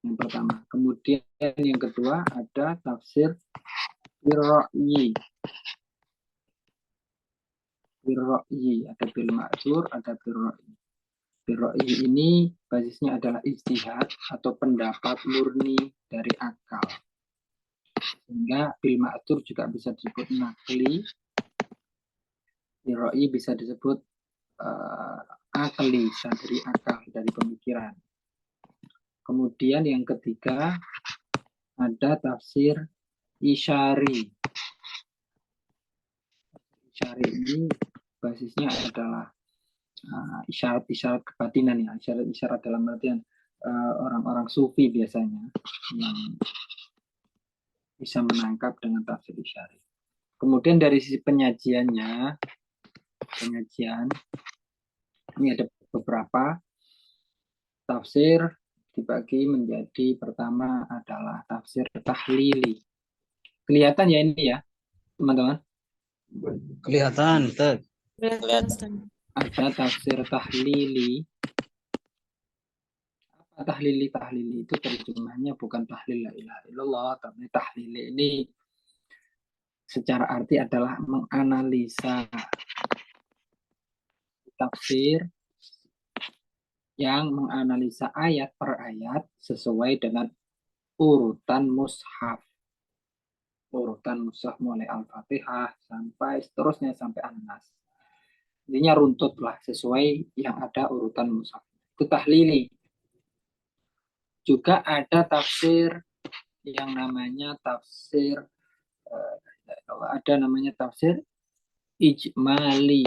Yang pertama. Kemudian yang kedua ada tafsir birra'yi. bil ra'yi, ada bil ma'zur, ada bil ra'yi. Bil ra'yi ini basisnya adalah ijtihad atau pendapat murni dari akal. Sehingga bil ma'zur juga bisa disebut nakli, bil ra'yi bisa disebut akli, dari akal, dari pemikiran. Kemudian yang ketiga ada tafsir isyari. Isyari ini basisnya adalah isyarat-isyarat kebatinan, ya, isyarat-isyarat dalam artian orang-orang sufi biasanya yang bisa menangkap dengan tafsir isyari. Kemudian dari sisi penyajian ini ada beberapa tafsir dibagi menjadi, pertama adalah tafsir tahlili. Kelihatan ya ini ya, teman-teman? Kelihatan, Ustaz. Ada tafsir tahlili. Apa tahlili? Tahlili itu terjemahnya bukan tahlil la ilaha illallah, tapi tahlili ini secara arti adalah menganalisa tafsir yang menganalisa ayat per ayat sesuai dengan urutan mushaf. Urutan mushaf mulai Al-Fatihah sampai seterusnya sampai An-Nas. Intinya runtut lah sesuai yang ada urutan mushaf. Itu tahlili. Juga ada tafsir yang namanya tafsir tafsir ijmali.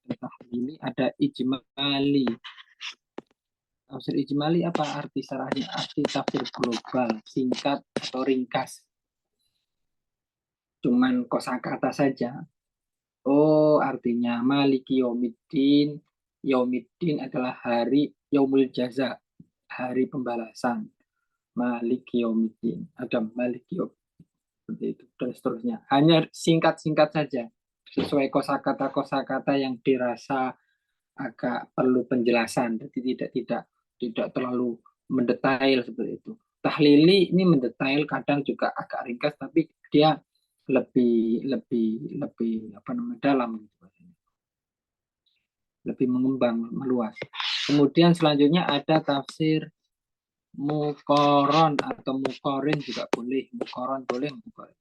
Tahlili ada ijmali. Tafsir ijmali apa arti sarahnya? Arti tafsir global, singkat atau ringkas. Cuman kosakata saja. Oh, artinya maliki yaumiddin. Yaumiddin adalah hari yaumul jaza, hari pembalasan. Maliki yaumiddin. Ada maliki yaumiddin. Seperti itu dan seterusnya. Hanya singkat-singkat saja. Sesuai kosakata-kosakata yang dirasa agak perlu penjelasan, jadi tidak terlalu mendetail seperti itu. Tahlili ini mendetail, kadang juga agak ringkas, tapi dia lebih dalam, lebih mengembang, meluas. Kemudian selanjutnya ada tafsir mukoron atau mukorin juga boleh, mukoron boleh, mukorin.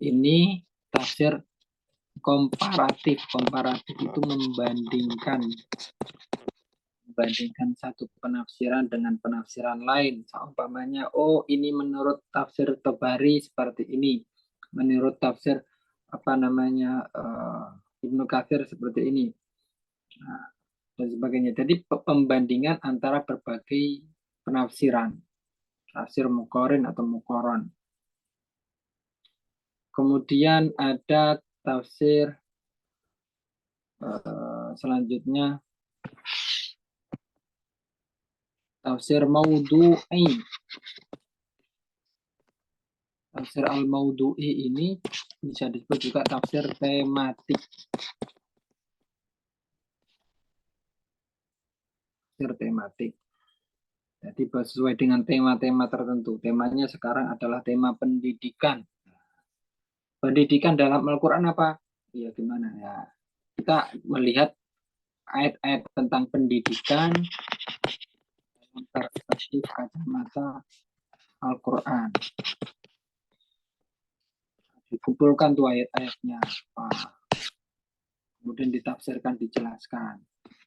Ini tafsir komparatif. Komparatif itu membandingkan satu penafsiran dengan penafsiran lain. Umpamanya, oh ini menurut tafsir Tabari seperti ini, menurut tafsir Ibnu Katsir seperti ini, dan sebagainya. Jadi pembandingan antara berbagai penafsiran, tafsir mukorin atau mukoron. Kemudian ada tafsir selanjutnya tafsir maudhu'i. Tafsir al-maudhu'i ini bisa disebut juga tafsir tematik. Tafsir tematik. Jadi sesuai dengan tema-tema tertentu. Temanya sekarang adalah tema pendidikan. Pendidikan dalam Al-Quran apa? Ya gimana ya? Kita melihat ayat-ayat tentang pendidikan perspektif kacamata Al-Quran. Dikumpulkan tuh ayat-ayatnya, kemudian ditafsirkan, dijelaskan.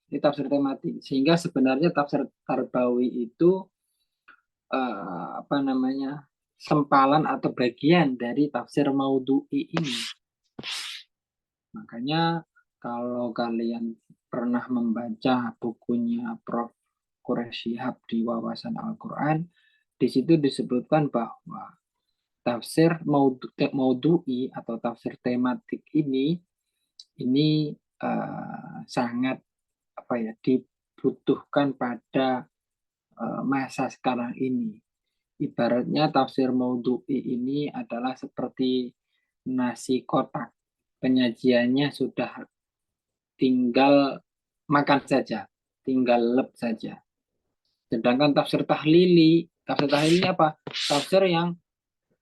Ini tafsir tematik. Sehingga sebenarnya tafsir Tarbawi itu sempalan atau bagian dari tafsir maudhu'i ini. Makanya kalau kalian pernah membaca bukunya Prof. Quraish Shihab di Wawasan Al-Quran, di situ disebutkan bahwa tafsir maudhu'i atau tafsir tematik ini sangat dibutuhkan pada masa sekarang ini. Ibaratnya tafsir maudhu'i ini adalah seperti nasi kotak. Penyajiannya sudah tinggal makan saja, tinggal lep saja. Sedangkan tafsir tahlili apa? Tafsir yang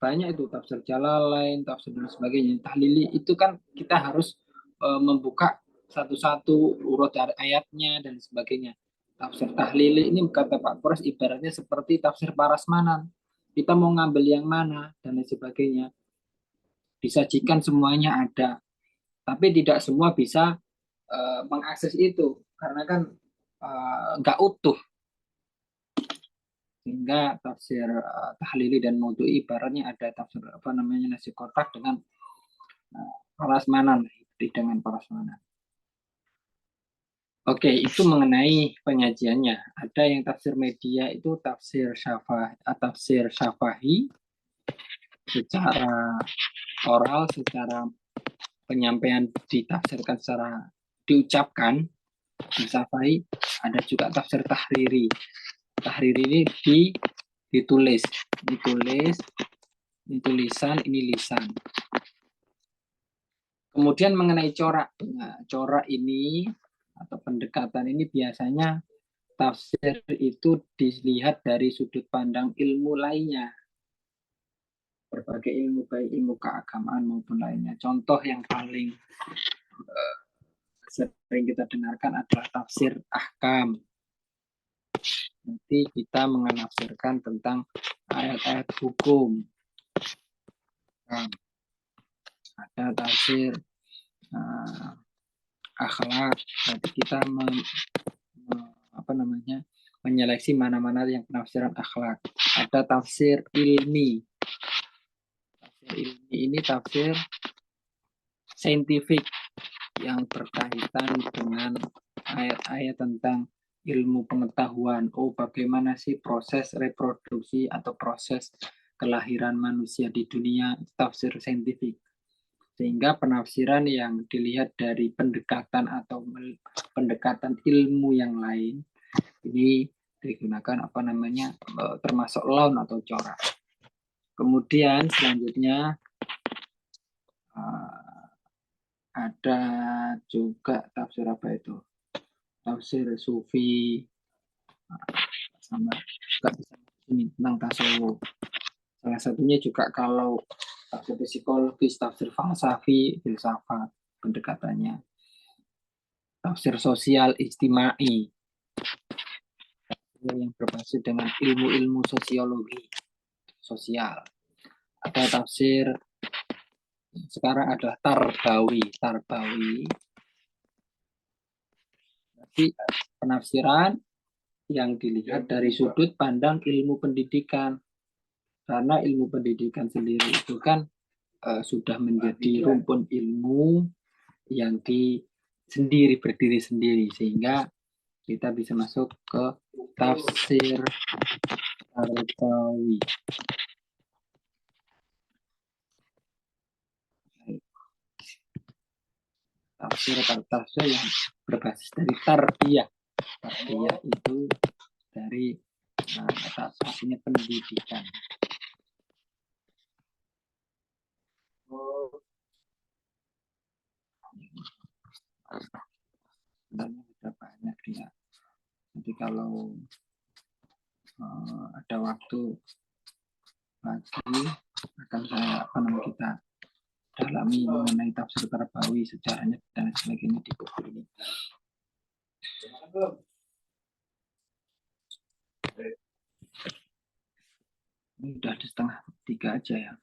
banyak itu tafsir Jalalain, tafsir dan sebagainya. Tahlili itu kan kita harus membuka satu-satu urut ayatnya dan sebagainya. Tafsir tahlili ini kata Pak Kores ibaratnya seperti tafsir Parasmanan. Kita mau ngambil yang mana dan lain sebagainya. Disajikan semuanya ada, tapi tidak semua bisa mengakses itu karena kan nggak utuh. Sehingga tafsir tahlili dan maudhu'i ibaratnya ada tafsir nasi kotak dengan parasmanan, dengan parasmanan. Oke, itu mengenai penyajiannya. Ada yang tafsir media itu tafsir syafahi secara oral, secara penyampaian ditafsirkan secara diucapkan syafahi. Ada juga tafsir tahriri. Tahriri ini ditulis, ini tulisan, ini lisan. Kemudian mengenai corak, nah, corak ini atau pendekatan ini biasanya tafsir itu dilihat dari sudut pandang ilmu lainnya, berbagai ilmu, baik ilmu keagamaan maupun lainnya. Contoh yang paling sering kita dengarkan adalah tafsir ahkam. Nanti kita menafsirkan tentang ayat-ayat hukum. Ada tafsir akhlak. Nanti kita menyeleksi mana-mana yang penafsiran akhlak. Ada tafsir ilmi. Tafsir ilmi ini tafsir saintifik yang berkaitan dengan ayat-ayat tentang ilmu pengetahuan. Oh, bagaimana sih proses reproduksi atau proses kelahiran manusia di dunia, tafsir saintifik. Sehingga penafsiran yang dilihat dari pendekatan atau pendekatan ilmu yang lain ini digunakan termasuk laun atau corak. Kemudian selanjutnya ada juga tafsir apa itu? Tafsir sufi, sama juga bisa ini tentang tasawuf. Salah satunya juga kalau tafsir psikologis, tafsir falsafi, filsafat pendekatannya. Tafsir sosial ijtimai, yang berbasis dengan ilmu-ilmu sosiologi sosial. Ada tafsir sekarang adalah tarbawi. Jadi penafsiran yang dilihat dari sudut pandang ilmu pendidikan. Karena ilmu pendidikan sendiri itu kan sudah menjadi rumpun ilmu yang berdiri sendiri, sehingga kita bisa masuk ke tafsir tarbawi. Tafsir yang berbasis dari tarbiyah. Tarbiyah itu dari artinya pendidikan. Sebenarnya sudah banyak dia. Nanti kalau ada waktu lagi akan saya kita dalami mengenai tafsir tarbawi, sejarahnya dan sebagainya di buku ini. Ini udah di 2:30 aja ya.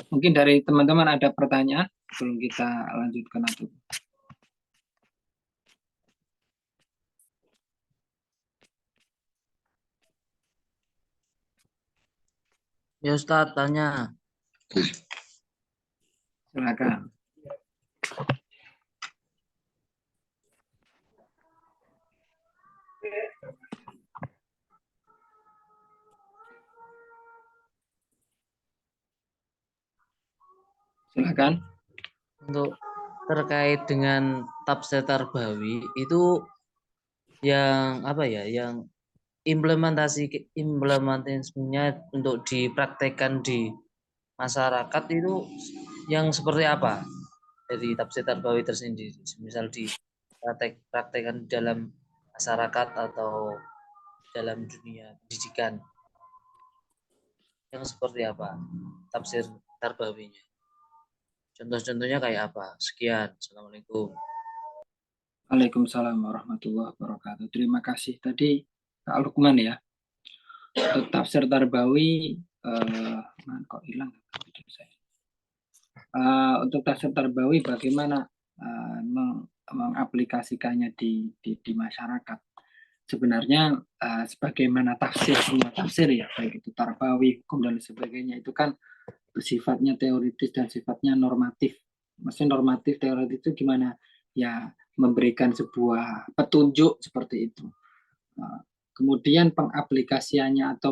Mungkin dari teman-teman ada pertanyaan sebelum kita lanjutkan atau Ya Ustadz, tanya. Silakan. Silakan. Untuk terkait dengan tafsir tarbawi itu yang apa ya, yang implementasinya untuk dipraktekkan di masyarakat itu yang seperti apa dari tafsir tarbawi tersendiri, misal dipraktekkan dalam masyarakat atau dalam dunia pendidikan. yang seperti apa tafsir Tarbawinya? Contoh-contohnya kayak apa? Sekian. Assalamualaikum. Waalaikumsalam warahmatullahi wabarakatuh. Terima kasih tadi Kak Lukman ya. Untuk tafsir Tarbawi, kok hilang? Untuk tafsir Tarbawi bagaimana mengaplikasikannya di masyarakat? Sebenarnya sebagaimana tafsir semua tafsir ya, baik itu Tarbawi, hukum dan sebagainya, itu kan bersifatnya teoritis dan sifatnya normatif. Maksudnya normatif teoritis itu gimana? Ya memberikan sebuah petunjuk seperti itu. Kemudian pengaplikasiannya atau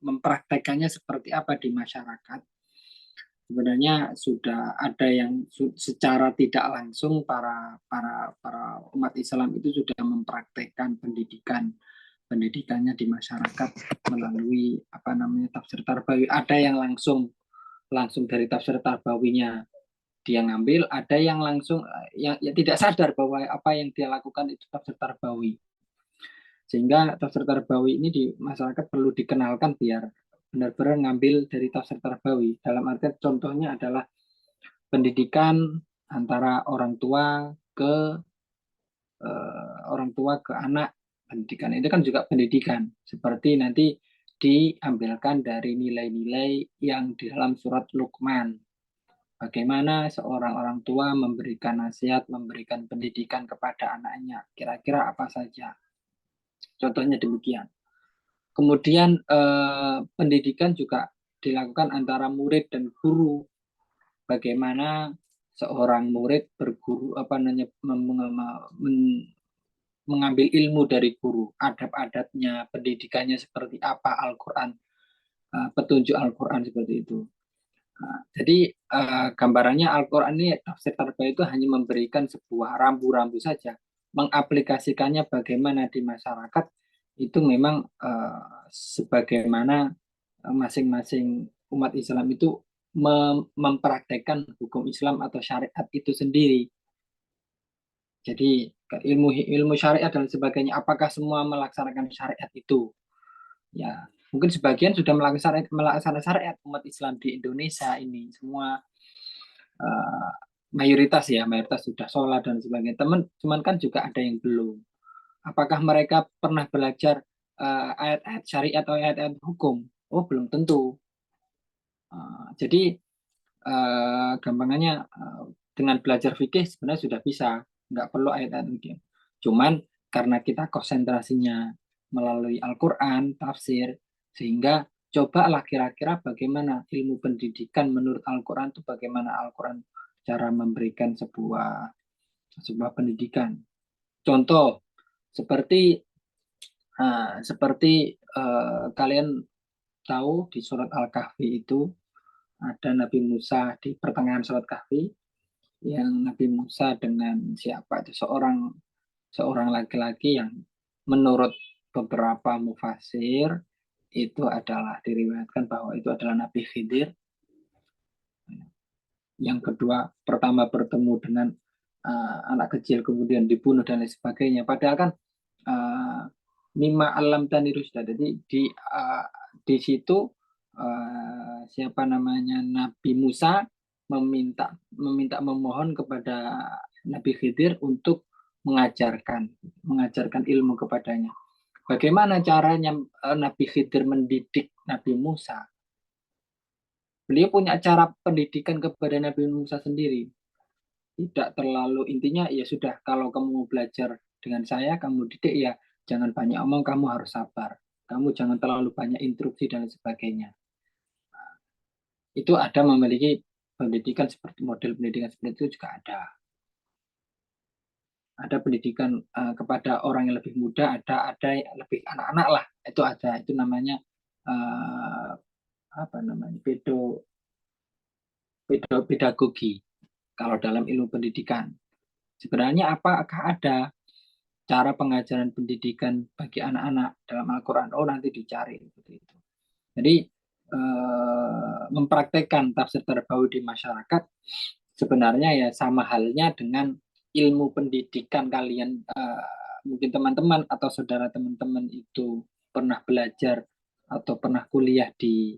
mempraktekannya seperti apa di masyarakat. Sebenarnya sudah ada yang secara tidak langsung para umat Islam itu sudah mempraktekkan pendidikannya di masyarakat melalui tafsir Tarbawi. Ada yang langsung dari tafsir Tarbawinya dia ngambil, ada yang langsung yang tidak sadar bahwa apa yang dia lakukan itu tafsir Tarbawi. Sehingga tafsir Tarbawi ini di masyarakat perlu dikenalkan biar benar-benar ngambil dari tafsir Tarbawi. Dalam arti contohnya adalah pendidikan antara orang tua ke anak. Pendidikan itu kan juga pendidikan, seperti nanti diambilkan dari nilai-nilai yang di dalam surat Luqman. Bagaimana seorang orang tua memberikan nasihat, memberikan pendidikan kepada anaknya. Kira-kira apa saja? Contohnya demikian. Kemudian pendidikan juga dilakukan antara murid dan guru. Bagaimana seorang murid berguru mengambil ilmu dari guru, adab-adabnya, pendidikannya seperti apa, Al-Quran, petunjuk Al-Quran seperti itu. Jadi gambarannya Al-Quran ini tafsir Tarbawi itu hanya memberikan sebuah rambu-rambu saja. Mengaplikasikannya bagaimana di masyarakat itu memang sebagaimana masing-masing umat Islam itu mempraktekkan hukum Islam atau syariat itu sendiri. Jadi ilmu syariat dan sebagainya, apakah semua melaksanakan syariat itu? Ya, mungkin sebagian sudah melaksanakan syariat umat Islam di Indonesia ini semua mayoritas sudah sholat dan sebagainya. Cuman kan juga ada yang belum. Apakah mereka pernah belajar ayat-ayat syariat atau ayat-ayat hukum? Oh, belum tentu. Jadi gampangannya dengan belajar fikih sebenarnya sudah bisa, nggak perlu ayat-ayat fikih. Cuman karena kita konsentrasinya melalui Al-Quran, tafsir, sehingga cobalah kira-kira bagaimana ilmu pendidikan menurut Al-Quran itu, bagaimana Al-Quran cara memberikan sebuah pendidikan. Contoh seperti kalian tahu di surat Al-Kahfi itu ada Nabi Musa di pertengahan surat Kahfi, yang Nabi Musa dengan siapa itu seorang laki-laki yang menurut beberapa mufasir itu adalah diriwayatkan bahwa itu adalah Nabi Khidir. Yang kedua, pertama bertemu dengan anak kecil kemudian dibunuh dan lain sebagainya. Padahal kan mimma alam tani rusda. Jadi di situ Nabi Musa memohon kepada Nabi Khidir untuk mengajarkan ilmu kepadanya. Bagaimana caranya Nabi Khidir mendidik Nabi Musa? Beliau punya cara pendidikan kepada Nabi Musa sendiri. Tidak terlalu, intinya ya sudah, kalau kamu mau belajar dengan saya, kamu didik ya jangan banyak omong, kamu harus sabar. Kamu jangan terlalu banyak instruksi dan sebagainya. Itu ada memiliki pendidikan seperti model pendidikan seperti itu juga ada. Ada pendidikan kepada orang yang lebih muda, ada yang lebih anak-anak lah, itu ada. Itu namanya pedagogi kalau dalam ilmu pendidikan. Sebenarnya apakah ada cara pengajaran pendidikan bagi anak-anak dalam Al-Quran? Oh, nanti dicari seperti itu. Jadi mempraktekkan tafsir Tarbawi di masyarakat sebenarnya ya sama halnya dengan ilmu pendidikan kalian. Mungkin teman-teman atau saudara teman-teman itu pernah belajar atau pernah kuliah di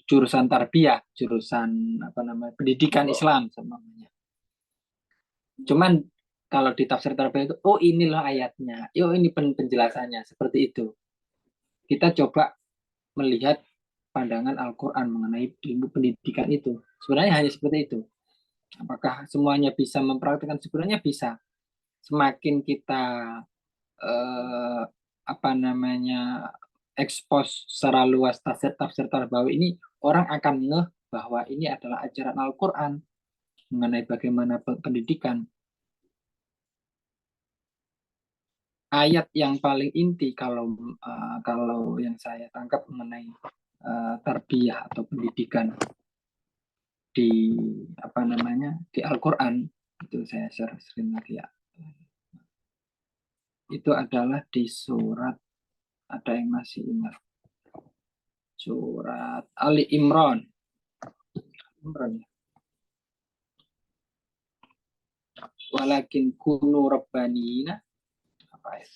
jurusan tarbiyah, jurusan apa namanya, pendidikan Islam semuanya. Cuman kalau di tafsir tarbiyah itu, oh inilah ayatnya, oh ini penjelasannya, seperti itu. Kita coba melihat pandangan Al-Quran mengenai ilmu pendidikan itu. Sebenarnya hanya seperti itu. Apakah semuanya bisa mempraktikkan? Sebenarnya bisa. Semakin kita apa namanya ekspos secara luas tafsir tarbawi ini, orang akan ngeh bahwa ini adalah ajaran Al-Quran mengenai bagaimana pendidikan. Ayat yang paling inti kalau yang saya tangkap mengenai tarbiyah atau pendidikan di apa namanya di Al-Quran, itu saya share screen lagi ya. Itu adalah di surat, ada yang masih ingat, surat Ali Imran. Imran ya. Walakin kunu rabbanina, apa ya?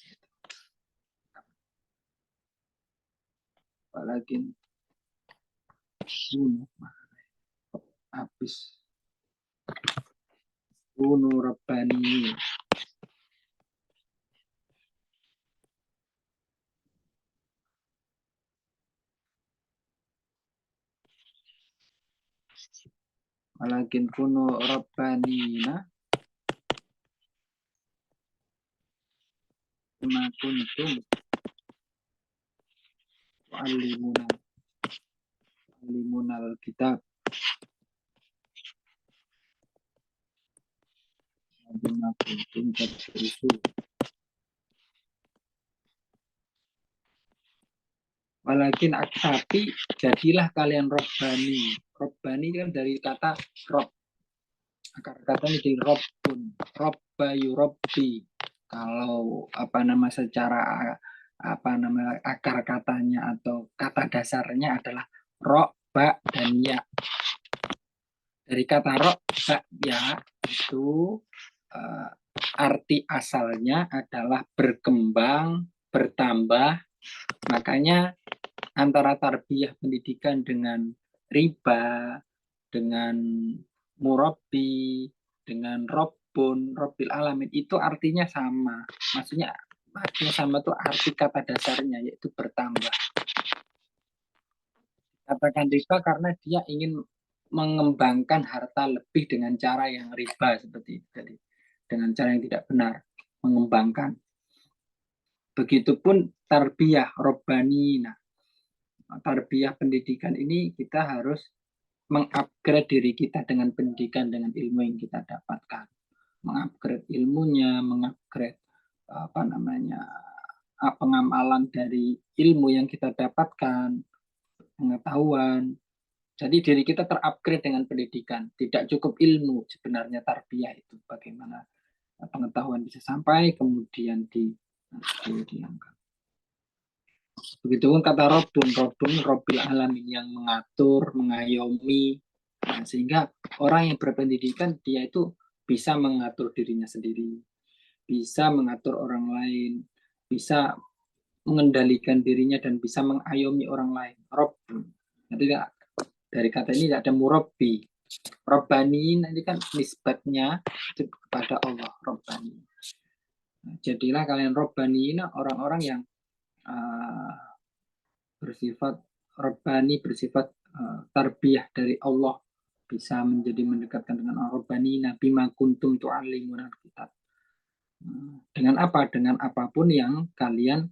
Walakin kunu, habis kunu rabbanina. Walakin kunu rabbanina bima kuntum alimunal kitab bima kuntum tadrusun. Walakin tapi jadilah kalian robbani. Robbani kan dari kata rob. Akar katanya dari robbun. Robbayu robbi. Kalau apa nama secara apa nama akar katanya atau kata dasarnya adalah ro, ba, dan ya. Dari kata ro, ba, ya itu arti asalnya adalah berkembang, bertambah. Makanya antara tarbiyah pendidikan dengan riba, dengan murabbi, dengan robbun, robbil alamin, itu artinya sama. Maksudnya sama tuh arti kata dasarnya, yaitu bertambah. Katakan riba karena dia ingin mengembangkan harta lebih dengan cara yang riba seperti itu. Jadi dengan cara yang tidak benar, mengembangkan. Begitupun tarbiyah robbanina. Tarbiyah pendidikan ini kita harus mengupgrade diri kita dengan pendidikan, dengan ilmu yang kita dapatkan. Mengupgrade ilmunya, mengupgrade apa namanya pengamalan dari ilmu yang kita dapatkan, pengetahuan. Jadi diri kita terupgrade dengan pendidikan. Tidak cukup ilmu sebenarnya tarbiyah itu. Bagaimana pengetahuan bisa sampai kemudian diangkat. Begitupun kata robbun, robbil alamin, yang mengatur, mengayomi. Nah, sehingga orang yang berpendidikan dia itu bisa mengatur dirinya sendiri, bisa mengatur orang lain, bisa mengendalikan dirinya dan bisa mengayomi orang lain. Robbun. Jadi dari kata ini tidak ada murabbi. Robbani nanti kan nisbatnya itu kepada Allah, Robbani. Nah, jadilah kalian robbani, orang-orang yang bersifat Rabbani, bersifat tarbiyah dari Allah, bisa menjadi mendekatkan dengan Rabbani, Nabi makuntum tu'allimun kitab. Dengan apa? Dengan apapun yang kalian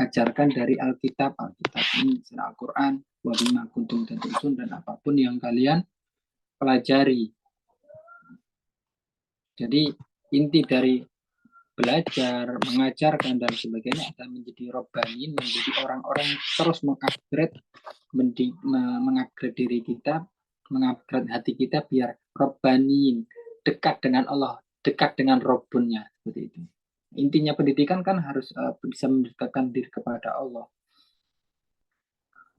ajarkan dari Alkitab. Alkitab ini Al-Quran, wa bima kuntum tadrusun, dan apapun yang kalian pelajari. Jadi inti dari belajar, mengajarkan dan sebagainya akan menjadi robbani, menjadi orang-orang yang terus mengupgrade diri kita, mengupgrade hati kita biar robbani, dekat dengan Allah, dekat dengan Robbunnya, seperti itu. Intinya pendidikan kan harus bisa mendekatkan diri kepada Allah.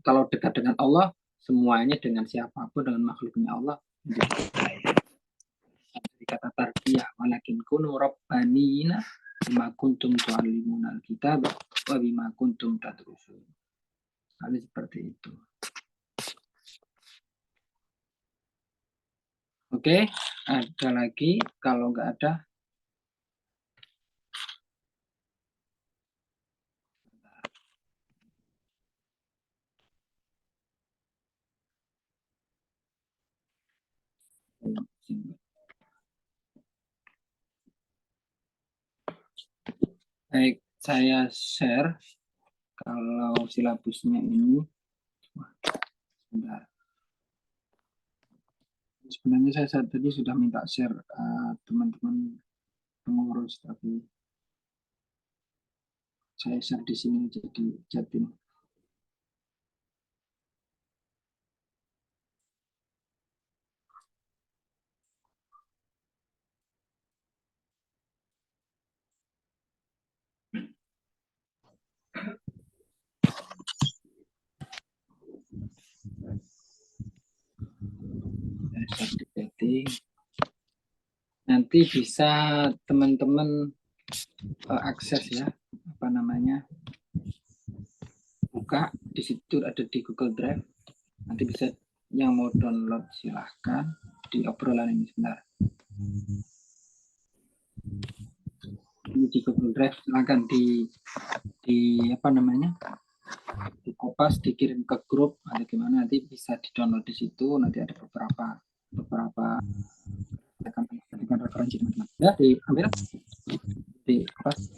Kalau dekat dengan Allah, semuanya dengan siapapun, dengan makhluknya Allah menjadi baik. Kata tarbiyah, walakin kunu rabbanina bima kuntum tu'allimuna alkitab wa bima kuntum tadrusun. Kali seperti itu. Oke, ada lagi? Kalau nggak ada, baik, saya share kalau silabusnya ini. Sebentar. Sebenarnya saya tadi sudah minta share teman-teman pengurus, tapi saya share di sini jadi Jatim. Nanti bisa teman-teman akses ya, apa namanya, buka di situ, ada di Google Drive. Nanti bisa yang mau download silahkan di obrolan ini sebentar. Ini di Google Drive, silahkan di apa namanya, di kopas, dikirim ke grup atau gimana, nanti bisa di download di situ. Nanti ada beberapa referensi teman-teman ya, diambil di kopas.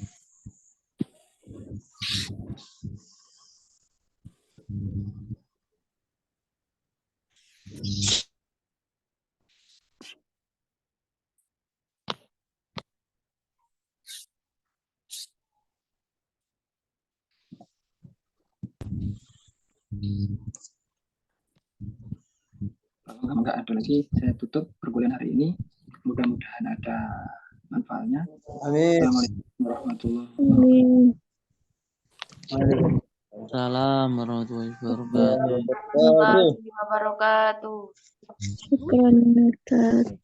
Kalau nggak ada lagi, saya tutup perkuliahan hari ini. Mudah-mudahan ada manfaatnya. Amin. Assalamualaikum warahmatullahi wabarakatuh. Waalaikumsalam warahmatullahi wabarakatuh. Warahmatullahi wabarakatuh. Syukran, Ustaz.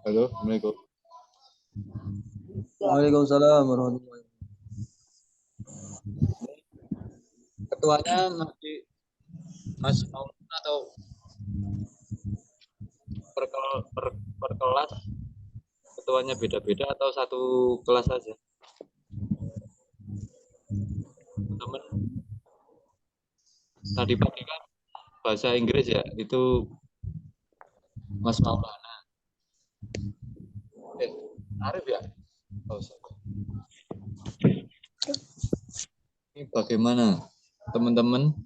Halo, Assalamualaikum. Waalaikumsalam warahmatullahi wabarakatuh. Ketuanya nanti Mas Maulana atau per kelas ketuanya beda-beda atau satu kelas saja? Teman tadi pagi kan bahasa Inggris ya, itu Mas Maulana. Arif ya? Oh, ini bagaimana teman-teman?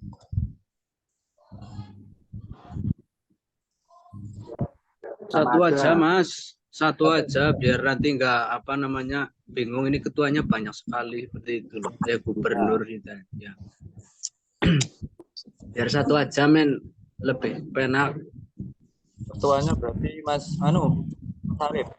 Satu aja Mas, satu aja biar nanti nggak apa namanya bingung, ini ketuanya banyak sekali seperti itu loh, kayak gubernur gitu ya. Biar satu aja men, lebih enak. Ketuanya berarti Mas Arif.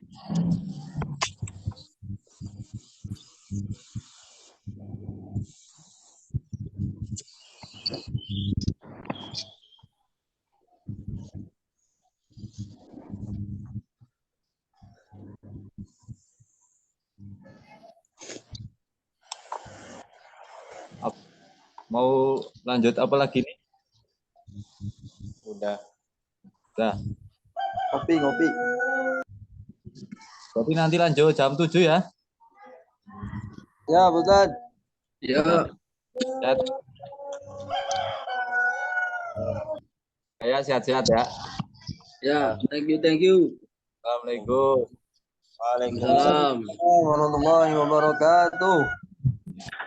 Mau lanjut apa lagi nih? Udah. Ngopi. Kopi nanti lanjut jam 7 ya? Ya, Ustaz. Ya. Ya, sehat-sehat ya. Ya, thank you. Assalamualaikum. Waalaikumsalam warahmatullahi wabarakatuh.